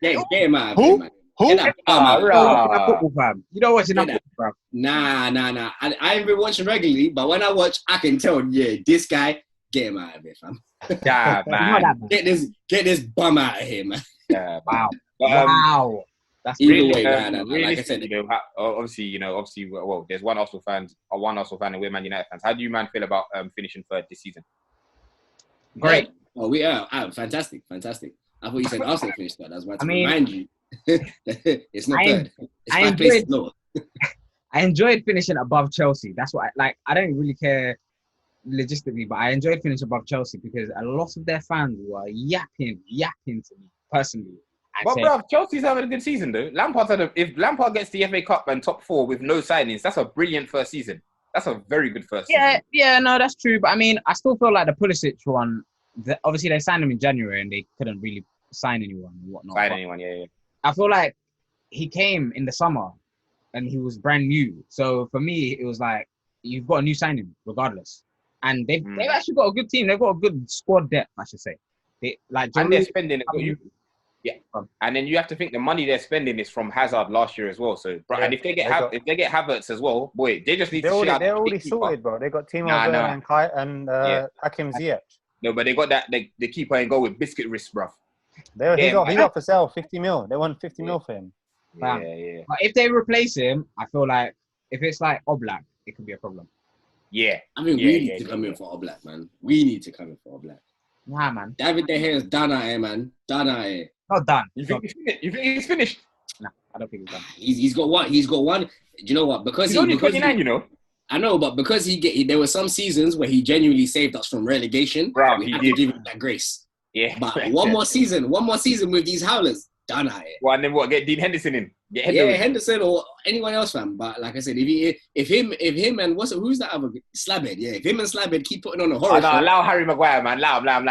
Get him out of here, man. Who? You don't watch enough football, fam. Nah. I ain't been watching regularly, but when I watch, I can tell, this guy, get him out of here, fam. Yeah, man. Get this bum out of here, man. Yeah, wow. Wow. That's either way, man. Like I said, obviously, well, there's one Arsenal fan and we're Man United fans. How do you, man, feel about finishing third this season? Great. Oh, we are fantastic. I thought you said Arsenal finished third. That's why to remind you. It's not third. It's 5 places lower. I enjoyed finishing above Chelsea. That's what I don't really care logistically, but I enjoyed finishing above Chelsea because a lot of their fans were yapping to me personally. But bro, Chelsea's having a good season though. If Lampard gets the FA Cup and top 4 with no signings, that's a brilliant first season. That's a very good first season. Yeah, no, that's true. But I mean, I still feel like the Pulisic one. Obviously, they signed him in January and they couldn't really sign anyone and whatnot. Yeah. I feel like he came in the summer and he was brand new. So for me, it was like, you've got a new signing regardless. And they've actually got a good team. They've got a good squad depth, I should say. And they're spending it. Yeah. And then you have to think the money they're spending is from Hazard last year as well. So, bro, and if they get Havertz as well, boy, they just need to shut. They're already sorted, bro. They got Timo Werner and Hakim Ziyech. No, but they got that. The keeper ain't go with biscuit wrist, bro. He got for sale 50 mil. They want 50 mil for him. Yeah. But if they replace him, I feel like if it's like Oblak, it could be a problem. Yeah. I mean, we need to come in for Oblak, man. We need to come in for Oblak. Nah, man. David De Gea is done out here, man. Done out here. Not done. You think he's finished? Nah, I don't think he's done. He's got one. He's got one. Do you know what? Because he's only 29, you know. I know, but because there were some seasons where he genuinely saved us from relegation. Bro, we have to give him that grace. Yeah. But one more season with these howlers, done out here. Well, and then get Dean Henderson in. Henderson or anyone else, fam. But like I said, if him and who's that other Slabhead? Yeah, if him and Slabhead keep putting on a horror. Allow Harry Maguire, man. Allow. That's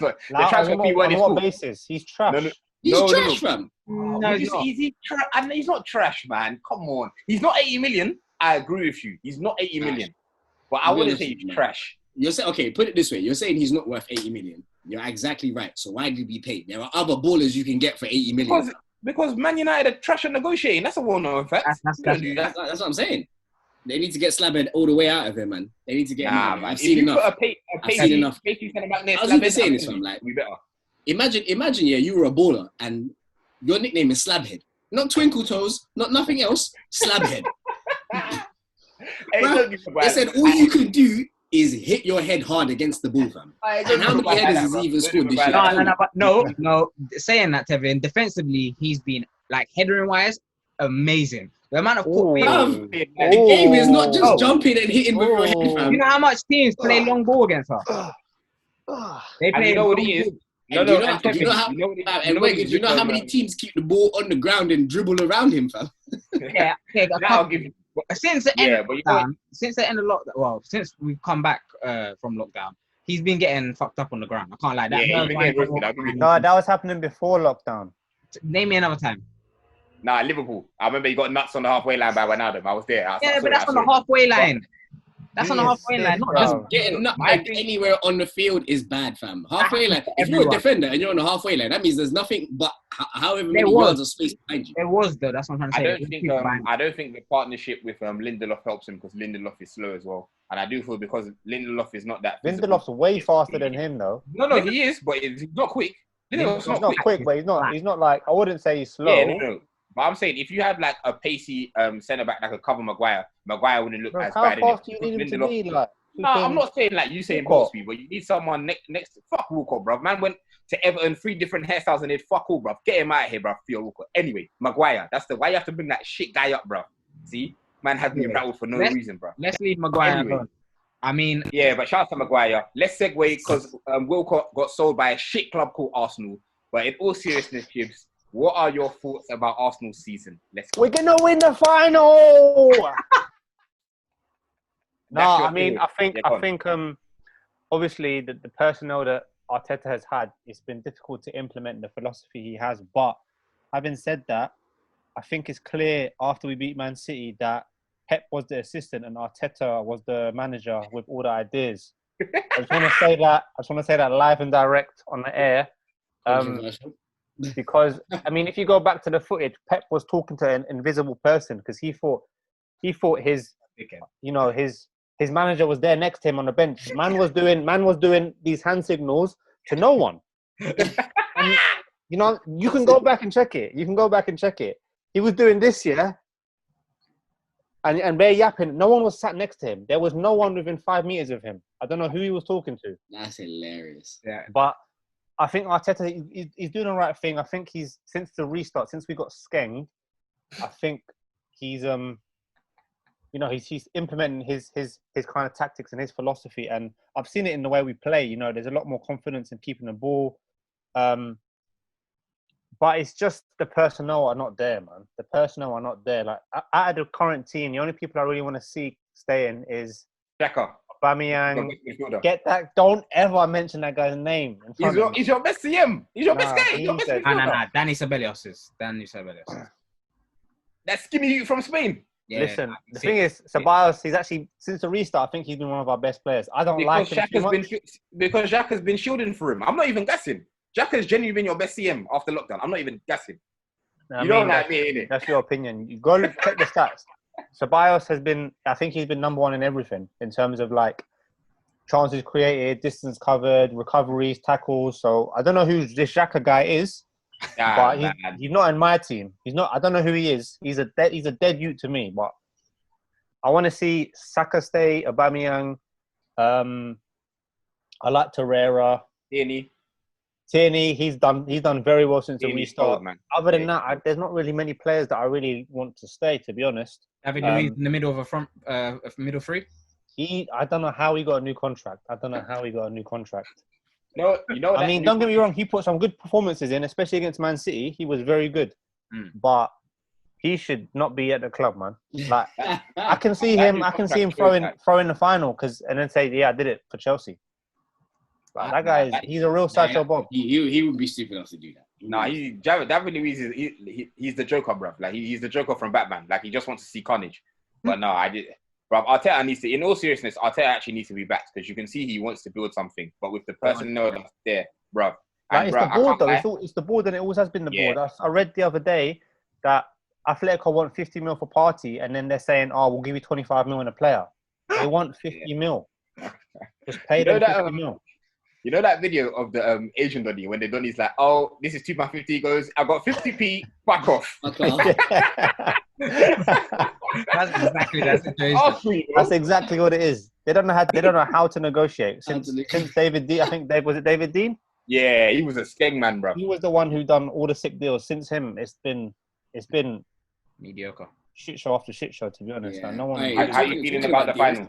not the transfer fee. On what basis? He's trash. He's trash, fam. No, he's not trash, man. Come on, he's not 80 million. I agree with you. He's not 80 million, but I wouldn't say he's trash. You're saying, okay, put it this way. You're saying he's not worth 80 million. You're exactly right. So why did he be paid? There are other ballers you can get for 80 million. Because Man United are trash at negotiating. That's a well-known fact. That's what I'm saying. They need to get Slabhead all the way out of him, man. They need to get him out. Man. I've seen enough. I've seen enough. I was even saying this, fam. Like, we better. Imagine, you were a baller and your nickname is Slabhead. Not Twinkle Toes, not nothing else. Slabhead. They said all you could do is hit your head hard against the ball, fam. And how many headers has he even scored this year? No. Saying that, Tevin, defensively, he's been, like, headering-wise, amazing. The amount of... The game is not just jumping and hitting with your head, fam. You know how much teams play long ball against us? They play... You know what he is? Do you know how many teams keep the ball on the ground and dribble around him, fam? Yeah, I'll give you... Since the end of lockdown, since we've come back from lockdown, he's been getting fucked up on the ground. I can't lie. That was happening before lockdown. Name me another time. Liverpool. I remember he got nuts on the halfway line by Ronaldo. I was there. But that's on the halfway line. That's on the halfway line. Just getting nutmegged anywhere on the field is bad, fam. Halfway line. If you're a defender and you're on the halfway line, that means there's nothing but however many yards of space behind you. There was though. That's what I'm trying to say. I don't think the partnership with Lindelof helps him because Lindelof is slow as well, and I do feel because Lindelof is not that. Lindelof's way faster than him though. No, he is, but he's not quick. Lindelof's not quick, but he's not like, I wouldn't say he's slow. Yeah, no. But I'm saying if you had like a pacey centre back that could cover Maguire wouldn't look as bad. How fast do you need him to be? Like, no, I'm not saying like you saying both speed, but you need someone next to fuck Walcott, bro. Man went to Everton 3 different hairstyles and did fuck all, bro. Get him out of here, bro. Theo Walcott. Anyway, Maguire. That's why you have to bring that shit guy up, bro. See, man has been rattled for no reason, bro. Let's leave Maguire alone. I mean, yeah, but shout out to Maguire. Let's segue because Walcott got sold by a shit club called Arsenal. But in all seriousness, Shibs, what are your thoughts about Arsenal's season? We're gonna win the final. No, I mean, I think, obviously the personnel that Arteta has had, it's been difficult to implement the philosophy he has. But having said that, I think it's clear after we beat Man City that Pep was the assistant and Arteta was the manager with all the ideas. I just want to say that live and direct on the air. Because I mean, if you go back to the footage, Pep was talking to an invisible person because he thought his manager was there next to him on the bench. Man was doing these hand signals to no one. And, you can go back and check it. He was doing this, yeah. And they're yapping. No one was sat next to him. There was no one within 5 meters of him. I don't know who he was talking to. That's hilarious. Yeah. But I think Arteta, he's doing the right thing. I think since the restart, since we got skenged, I think he's he's implementing his kind of tactics and his philosophy. And I've seen it in the way we play. There's a lot more confidence in keeping the ball. But it's just the personnel are not there, man. The personnel are not there. Like, out of the current team, the only people I really want to see staying is Xhaka. Aubameyang. Get that. Don't ever mention that guy's name. He's your best CM. He's your best guy. No. Dani Ceballos. That skinny youth from Spain. Yeah, listen, the thing is, Ceballos, he's actually, since the restart, I think he's been one of our best players. I don't like him too much. Because Xhaka's been shielding for him. I'm not even guessing. Xhaka's genuinely been your best CM after lockdown. I'm not even guessing. Don't like me, innit? That's your opinion. You go check the stats. Ceballos has been, I think he's been number one in everything in terms of like chances created, distance covered, recoveries, tackles. So I don't know who this Xhaka guy is, but he's not in my team. He's not. I don't know who he is. He's a dead youth to me. But I want to see Saka stay, Aubameyang. I like Torreira. Tierney, he's done very well since the restart. Other than that, there's not really many players that I really want to stay, to be honest. David Luiz in the middle of middle three. I don't know how he got a new contract. No, I mean, don't get me wrong. He put some good performances in, especially against Man City. He was very good, but he should not be at the club, man. Like, I can see him throwing the final and then say, "Yeah, I did it for Chelsea." Like, that guy he's a real sideshow bomb. He would be stupid enough to do that. David Luiz he's the Joker, bruv. Like he's the Joker from Batman. Like he just wants to see carnage. But no, bruv, Arteta needs to. In all seriousness, Arteta actually needs to be back because you can see he wants to build something. But with the personnel that's there, bruv. Like, it's the board though. It's the board, and it always has been the board. I read the other day that Atletico want 50 mil for Partey, and then they're saying, "Oh, we'll give you 25 mil in a player." They want 50 mil. Just pay them 50 mil. You know that video of the Asian Donny when the Donny's like, "Oh, this is 2.50." He goes, "I got 50p. Fuck off." That's exactly what it is. They don't know how to negotiate. Since David Dean, I think was it David Dean? Yeah, he was a skeng man, bro. He was the one who done all the sick deals. Since him, it's been mediocre. Shit show after shit show, to be honest. Yeah. No one. How are you feeling about the final?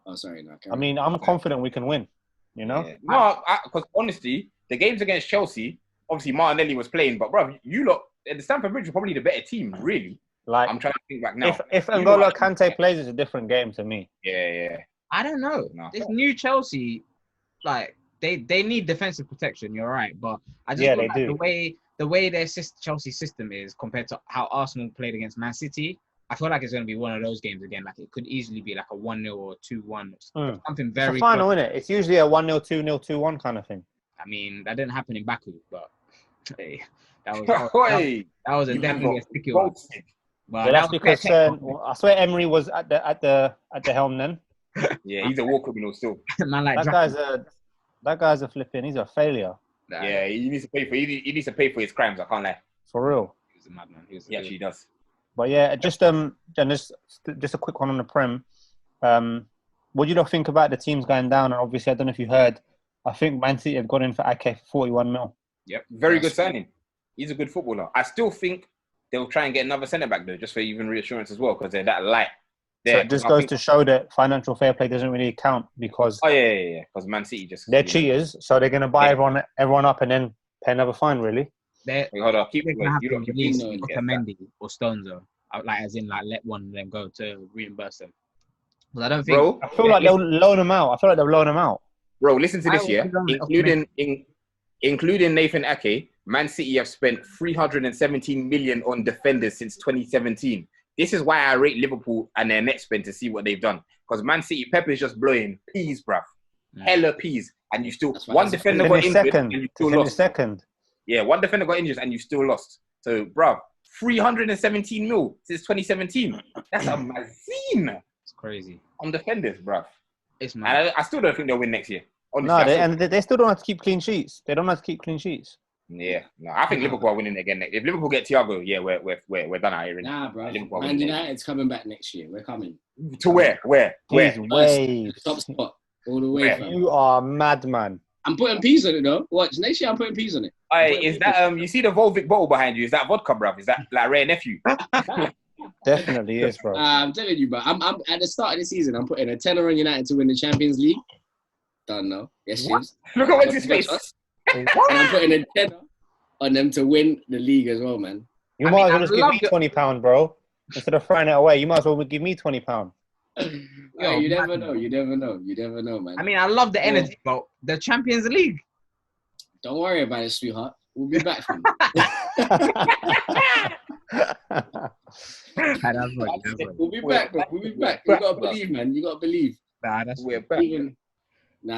Oh, sorry, no. I mean, I'm confident we can win. Yeah. No, because honestly, the games against Chelsea, obviously Martinelli was playing, but bro, you lot at the Stamford Bridge were probably the better team, really. Like, I'm trying to think back now. If N'Golo Kante plays, it's a different game to me. Yeah. I don't know. No. This new Chelsea, like they need defensive protection. You're right, but I just do. The way their Chelsea system is compared to how Arsenal played against Man City, I feel like it's going to be one of those games again. Like it could easily be like a 1-0 or 2-1. Something very. It's a final, isn't it? It's usually a 1-0, 2-0, 2-1 kind of thing. I mean, that didn't happen in Baku, but hey, that was definitely a sticky one. But that's because I swear Emery was at the helm then. Yeah, he's a war criminal still. Man, like that guy's a flipping. He's a failure. Yeah, he needs to pay for his crimes. I can't lie. For real. He's a madman. He actually does. But yeah, just a quick one on the Prem. What do you not think about the teams going down? And obviously, I don't know if you heard. I think Man City have gone in for Ake for 41 mil. Yep, very good signing. He's a good footballer. I still think they'll try and get another centre back though, just for even reassurance as well, because they're that light. So it just goes to show that financial fair play doesn't really count because because Man City they're cheaters, so they're going to buy everyone up and then pay another fine. Really? Hold on, keep going. You don't release Otamendi or Stones though, like as in like let one of them go to reimburse them. Because I don't think. Bro, I feel like they'll loan them out. Bro, listen to this year, including Nathan Ake. Man City have spent 317 million on defenders since 2017. This is why I rate Liverpool and their net spend to see what they've done. Because Man City, Pep is just blowing peas, bruv. Hella peas. And you still... One defender got injured and you still lost. Yeah, one defender got injured and you still lost. So, bruv, 317 mil since 2017. That's a mazine. It's crazy. On defenders, bruv. It's mad. And I still don't think they'll win next year. Honestly, they still don't have to keep clean sheets. They don't have to keep clean sheets. Yeah, no, I think Liverpool are winning again. If Liverpool get Thiago, yeah, we're done out here. Nah, bro. Man United's coming back next year. We're coming. To where? Top spot. All the way. You are madman. I'm putting peas on it though. Watch next year. I'm putting peas on it. Is that you see the Volvic bottle behind you? Is that vodka, bruv? Is that like Ray Nephew? Definitely is, bro. I'm telling you, bro. I'm at the start of the season. I'm putting a tenner on United to win the Champions League. Don't know. Yes, Shibs. Look at what's his face. And I'm putting a tenner on them to win the league as well, man. You might as well just give me £20, bro. Instead of throwing it away, you might as well give me £20. You never know, man. I mean, I love the energy, but the Champions League. Don't worry about it, sweetheart. We'll be back from We'll be back, bro. We'll be back. You gotta believe, man. You gotta believe. We're back.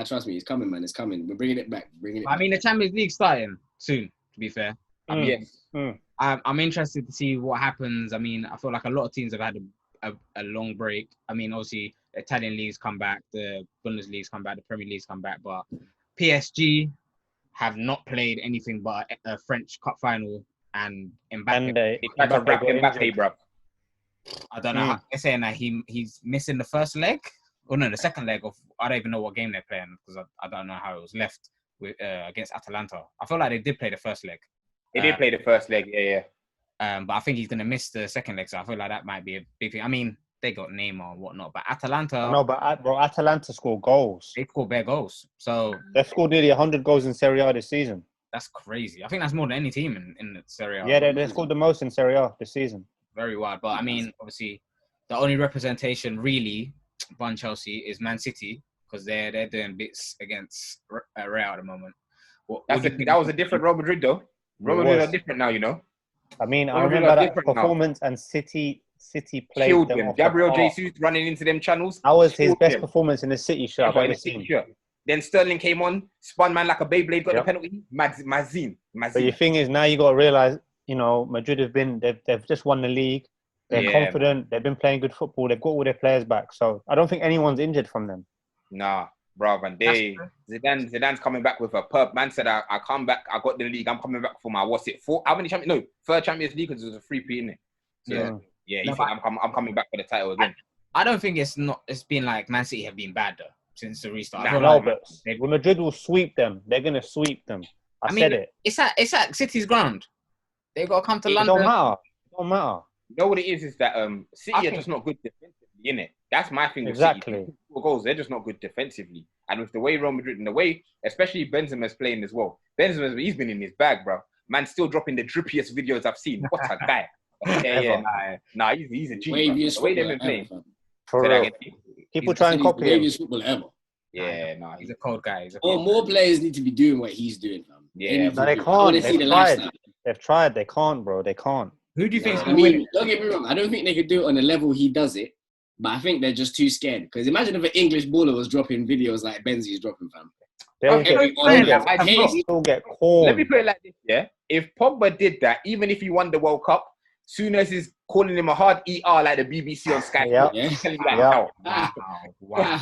Trust me, it's coming, man. It's coming. We're bringing it back. I mean, the Champions League's starting soon, to be fair. I'm interested to see what happens. I mean, I feel like a lot of teams have had a long break. I mean, obviously, the Italian leagues come back, the Bundesliga's come back, the Premier League's come back, but PSG have not played anything but a French Cup final and Mbappe. Bro. I don't know. They're saying that he's missing the first leg. Oh no, the second leg of I don't even know what game they're playing because I don't know how it was left with against Atalanta. I feel like they did play the first leg. They did play the first leg, yeah. But I think he's gonna miss the second leg, so I feel like that might be a big thing. I mean, they got Neymar and whatnot, but Atalanta. No, but Atalanta scored goals. They scored bare goals, so they've scored nearly 100 goals in Serie A this season. That's crazy. I think that's more than any team in the Serie A. Yeah, they scored the most in Serie A this season. Very wild, but I mean, obviously, the only representation really on Chelsea is Man City because they're doing bits against Real at the moment. That was a different Real Madrid though. Real Madrid are different now, you know. I mean, I remember that performance and City played killed them. Gabriel Jesus running into them channels. That was his best performance in the City shirt I've ever seen. Then Sterling came on, spun man like a Beyblade, got the penalty. Mazine. But the thing is, now you got to realize, you know, Madrid they've just won the league. They're confident. They've been playing good football. They've got all their players back. So I don't think anyone's injured from them. Nah, bro. And Zidane's coming back with a perp. Man said, I come back. I got the league. I'm coming back for my third Champions League because it was a 3-P, innit? So I'm coming back for the title again. I don't think it's been like Man City have been bad though since the restart. But Madrid will sweep them. They're gonna sweep them. I said it. It's at City's ground. They've got to come to London. It don't matter. You know what it is that City are just not good defensively, innit? That's my thing with exactly. City. Goals, they're just not good defensively. And with the way Real Madrid and the way, especially Benzema's playing as well. He's been in his bag, bro. Man, still dropping the drippiest videos I've seen. What a guy. Nah, he's a genius. The way they've been playing. For real. People try and copy him. Football ever. Yeah, nah, he's a cold guy. More players need to be doing what he's doing, fam. Yeah, no, they can't. They've tried. They can't, bro. They can't. Who do you think is I going to win? mean, don't get me wrong. I don't think they could do it on the level he does it, but I think they're just too scared. Because imagine if an English baller was dropping videos like Benzi's dropping, fam. They'll get corn. Let me put it like this, yeah? If Pogba did that, even if he won the World Cup, soon as he's calling him a hard ER like the BBC on Sky, he's telling you that now. Wow.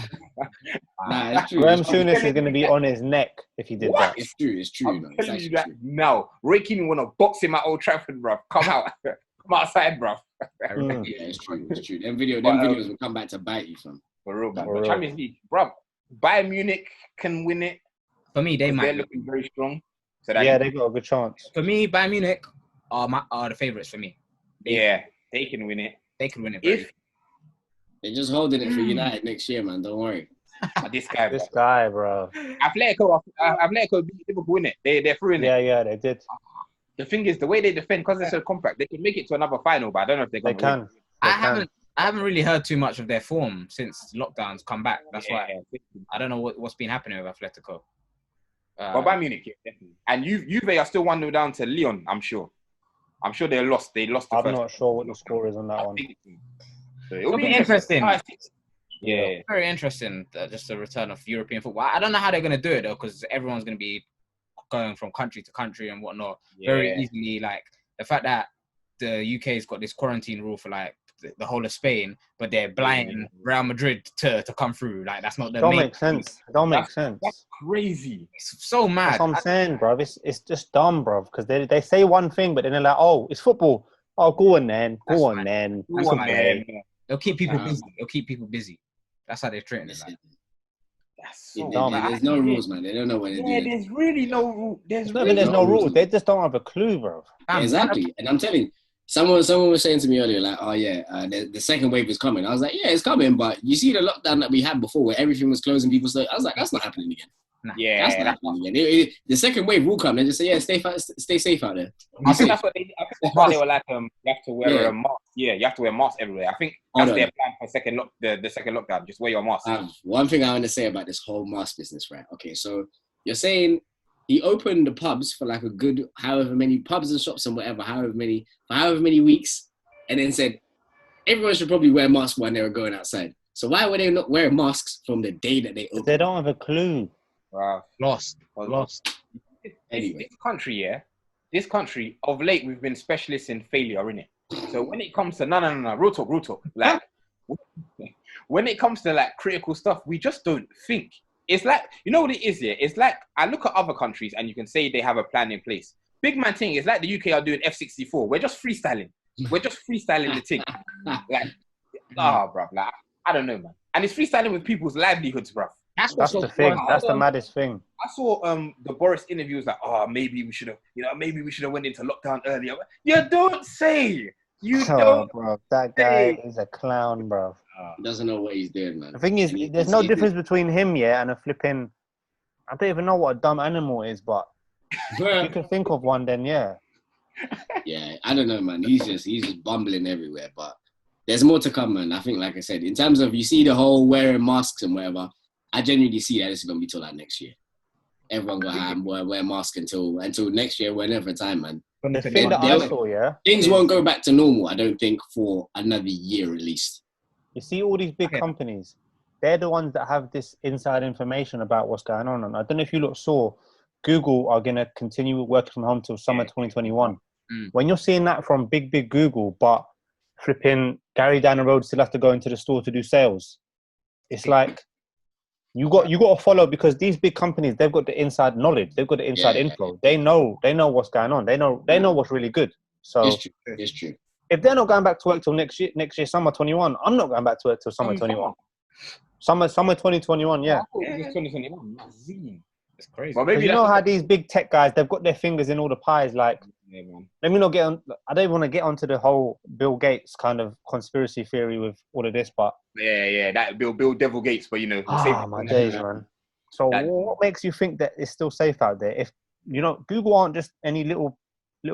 Nah, it's true. Graham Souness is going to be on his neck if he did that. It's true. I'm telling you that now. Roy Keane want to box him at Old Trafford, bruv. Come out. Come outside, bruv. Yeah, it's true. It's true. Them videos will come back to bite you, fam. For real, man. But Champions League, bruv. Bayern Munich can win it. For me, they're looking very strong. So they got a good chance. For me, Bayern Munich are the favourites for me. They can win it. They can win it. They're just holding it for United next year, man. Don't worry. This guy, bro. Atletico beat Liverpool, in it. They're through in it. Yeah, they did. The thing is, the way they defend, because they're so compact, they can make it to another final, but I don't know if they can. I haven't really heard too much of their form since lockdowns come back. That's why I don't know what's been happening with Atletico. Well, Bayern Munich, definitely. And Juve are still 1-0 down to Lyon, I'm sure. I'm sure they lost. They lost the I'm first. not sure what the score is on that one. So it'll be interesting. Yeah. Very interesting. Just the return of European football. I don't know how they're going to do it, though, because everyone's going to be going from country to country and whatnot very easily. Like, the fact that the UK's got this quarantine rule for, like, the whole of Spain, but they're blind Real Madrid to come through. Like, that's not the main... It don't make sense. That's crazy. It's so mad. That's what I'm saying, bruv. It's just dumb, bruv. Because they say one thing, but then they're like, oh, it's football. Oh, go on then. Go on then. They'll keep people busy. That's how they're treating it. Like. That's so dumb. There's no rules, man. They don't know what they're doing. There's really no rule. There's no rules. They just don't have a clue, bro. Exactly. And I'm telling you, someone was saying to me earlier, like, oh yeah, the second wave is coming. I was like, yeah, it's coming, but you see the lockdown that we had before where everything was closing, people started, I was like, that's not happening again. That's not happening again. The second wave will come. They just say, yeah, stay safe out there. I think that's what they were like, you have to wear a mask. Yeah, you have to wear a mask everywhere. I think that's their plan for the second lockdown. Just wear your mask. One thing I want to say about this whole mask business, right? Okay, so you're saying he opened the pubs for like a good however many pubs and shops and whatever, however many weeks, and then said everyone should probably wear masks when they were going outside. So why were they not wearing masks from the day that they opened? They don't have a clue. Wow. Lost. Anyway. This country, of late, we've been specialists in failure, innit? So when it comes to, no, real talk. Like, when it comes to, like, critical stuff, we just don't think. It's like, you know what it is here? It's like, I look at other countries and you can say they have a plan in place. Big man thing, it's like the UK are doing F-64. We're just freestyling. The thing. Like, bruv, like, I don't know, man. And it's freestyling with people's livelihoods, bruv. That's the thing. That's the maddest thing. I saw the Boris interview was like, maybe we should have went into lockdown earlier. You don't say. Bro. That guy is a clown, bro. He doesn't know what he's doing, man. The thing is, there's no difference between him, and a flipping. I don't even know what a dumb animal is, but you can think of one, then yeah. Yeah, I don't know, man. He's just bumbling everywhere, but there's more to come, man. I think, like I said, in terms of you see the whole wearing masks and whatever. I genuinely see that this is going to be till like next year. Everyone going to wear masks until next year, whenever time, man. Things won't go back to normal, I don't think, for another year at least. You see all these big companies, they're the ones that have this inside information about what's going on. And I don't know if you saw, Google are going to continue working from home till summer 2021. When you're seeing that from big Google, but flipping Gary down the road still has to go into the store to do sales, it's like... You got to follow, because these big companies, they've got the inside knowledge, they've got the inside info. They know what's going on. They know what's really good. So it's true. If they're not going back to work till next year, summer 21, I'm not going back to work till summer 21. Summer 2021, yeah. It's 2021. It's crazy. Well, maybe you know how these big tech guys, they've got their fingers in all the pies. Like, let me not get on. I don't want to get onto the whole Bill Gates kind of conspiracy theory with all of this, but that Bill Devil Gates, but my days, man. So what makes you think that it's still safe out there? If Google aren't just any little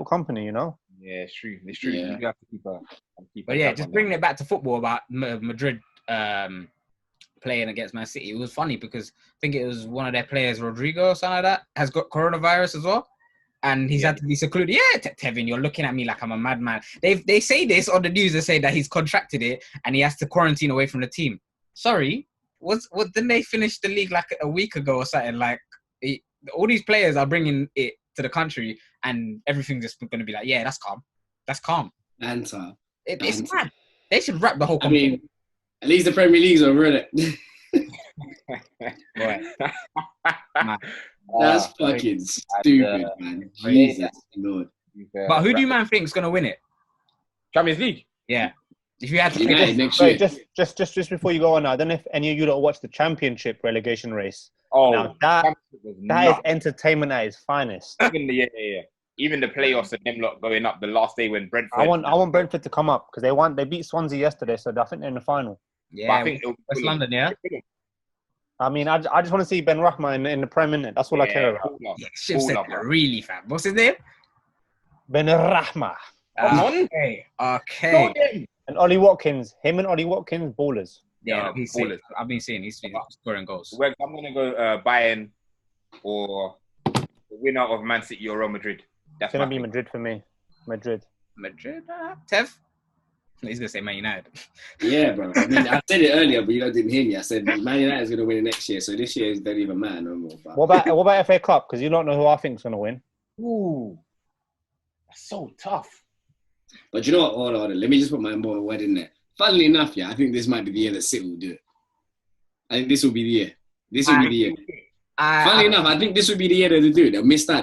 company, Yeah, it's true. Yeah. You have to keep but just bringing it back to football about Madrid playing against Man City. It was funny because I think it was one of their players, Rodrigo or something like that, has got coronavirus as well. and he's had to be secluded. Yeah, Tevin, you're looking at me like I'm a madman. They say this on the news. They say that he's contracted it and he has to quarantine away from the team. Sorry, what didn't they finish the league like a week ago or something? Like all these players are bringing it to the country, and everything's just going to be like, yeah, that's calm. That's calm. Banter. It's mad. They should wrap the whole. I mean, at least the Premier League's over it. That's fucking stupid, man. Jesus Lord. But who do you man think's gonna win it? Champions League. Yeah. If you had to United next year. Just before you go on, I don't know if any of you don't watch the Championship relegation race. Oh, now that is entertainment at its finest. Yeah. Even the playoffs and them lot going up the last day when Brentford. I want Brentford to come up because they beat Swansea yesterday, so I think they're in the final. Yeah, but I think West London, yeah. I mean, I just want to see Ben Rahma in the Prem, innit? That's all I care about. Yeah, Shibs said that really fam. What's his name? Ben Rahma. Come on. Okay. And Ollie Watkins. Him and Ollie Watkins, ballers. Yeah, he's ballers. I've been seeing he's scoring goals. Well, I'm going to go Bayern or the winner of Man City or Real Madrid. That's going to be Madrid for me. Madrid. Tev? He's going to say Man United. Yeah, bro. I mean, I said it earlier, but you didn't hear me. I said Man United's going to win it next year, so this year is don't even matter no more. But... What about FA Cup? Because you don't know who I think is going to win. Ooh. That's so tough. But you know what? Hold on. Let me just put my word in there. Funnily enough, yeah, I think this might be the year that City will do it. I think this will be the year. Funnily enough, I think this will be the year that they do it.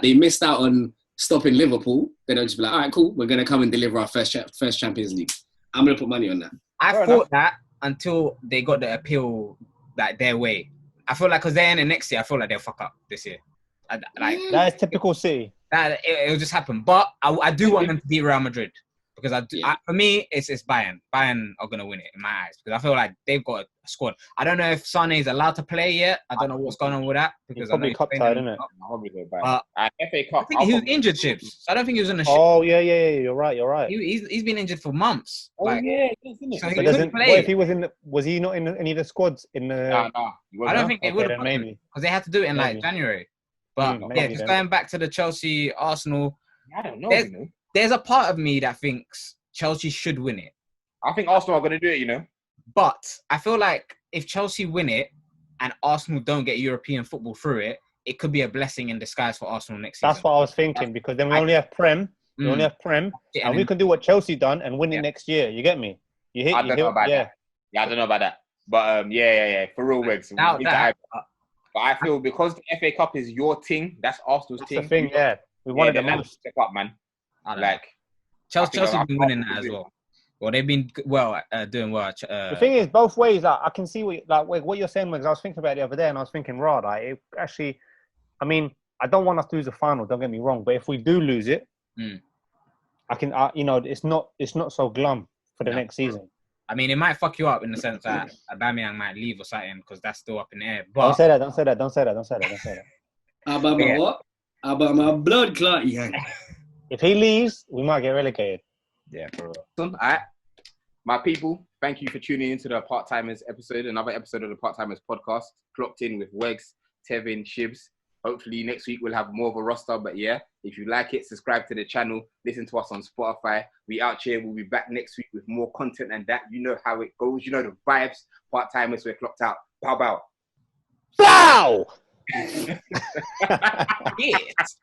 They missed out on stopping Liverpool. Then they'll just be like, all right, cool. We're going to come and deliver our first Champions League. I'm going to put money on that. I thought that until they got the appeal like their way. I feel like because they're in the next year, I feel like they'll fuck up this year. That is typical City. It'll just happen. But I do want them to beat Real Madrid. Because for me, it's Bayern. Bayern are going to win it in my eyes. Because I feel like they've got a squad. I don't know if Sane is allowed to play yet. I don't know what's going on with that. Because probably cup tied, isn't it? But FA Cup. I think he was injured, Shibs. I don't think he was in the ship. Oh, yeah. You're right. He's been injured for months. Oh, yeah. Isn't it? So he couldn't play. If he was he not in any of the squads? No. I don't think they would have. Maybe. Because they had to do it in January. But just going back to the Chelsea, Arsenal. I don't know. There's a part of me that thinks Chelsea should win it. I think Arsenal are going to do it, But I feel like if Chelsea win it and Arsenal don't get European football through it, it could be a blessing in disguise for Arsenal next season. That's what I was thinking because then we only have Prem. And we can do what Chelsea done and win it next year. You get me? I don't know about that. Yeah, I don't know about that. But yeah. For real, Wegz. But I feel because the FA Cup is your thing, that's Arsenal's team. That's the thing, yeah. We wanted the most. Step up, man. Chelsea's been winning that as well. Well, they've been doing well. The thing is, both ways. I can see what you're saying. Because I was thinking about it the other day, and I was thinking, actually, I mean, I don't want us to lose the final. Don't get me wrong, but if we do lose it, I can. It's not so glum for the next season. I mean, it might fuck you up in the sense that Aubameyang might leave or something because that's still up in the air. But Don't say that. About my what? About my blood clot, yeah. If he leaves, we might get relegated. Yeah, for real. All right. My people, thank you for tuning into the Part-Timers episode, another episode of the Part-Timers podcast. Clocked in with Wegz, Tevin, Shibs. Hopefully next week we'll have more of a roster, but yeah, if you like it, subscribe to the channel, listen to us on Spotify. We out here, we'll be back next week with more content and that. You know how it goes, you know the vibes. Part-Timers, we're clocked out. Bow, bow. Bow! Yes.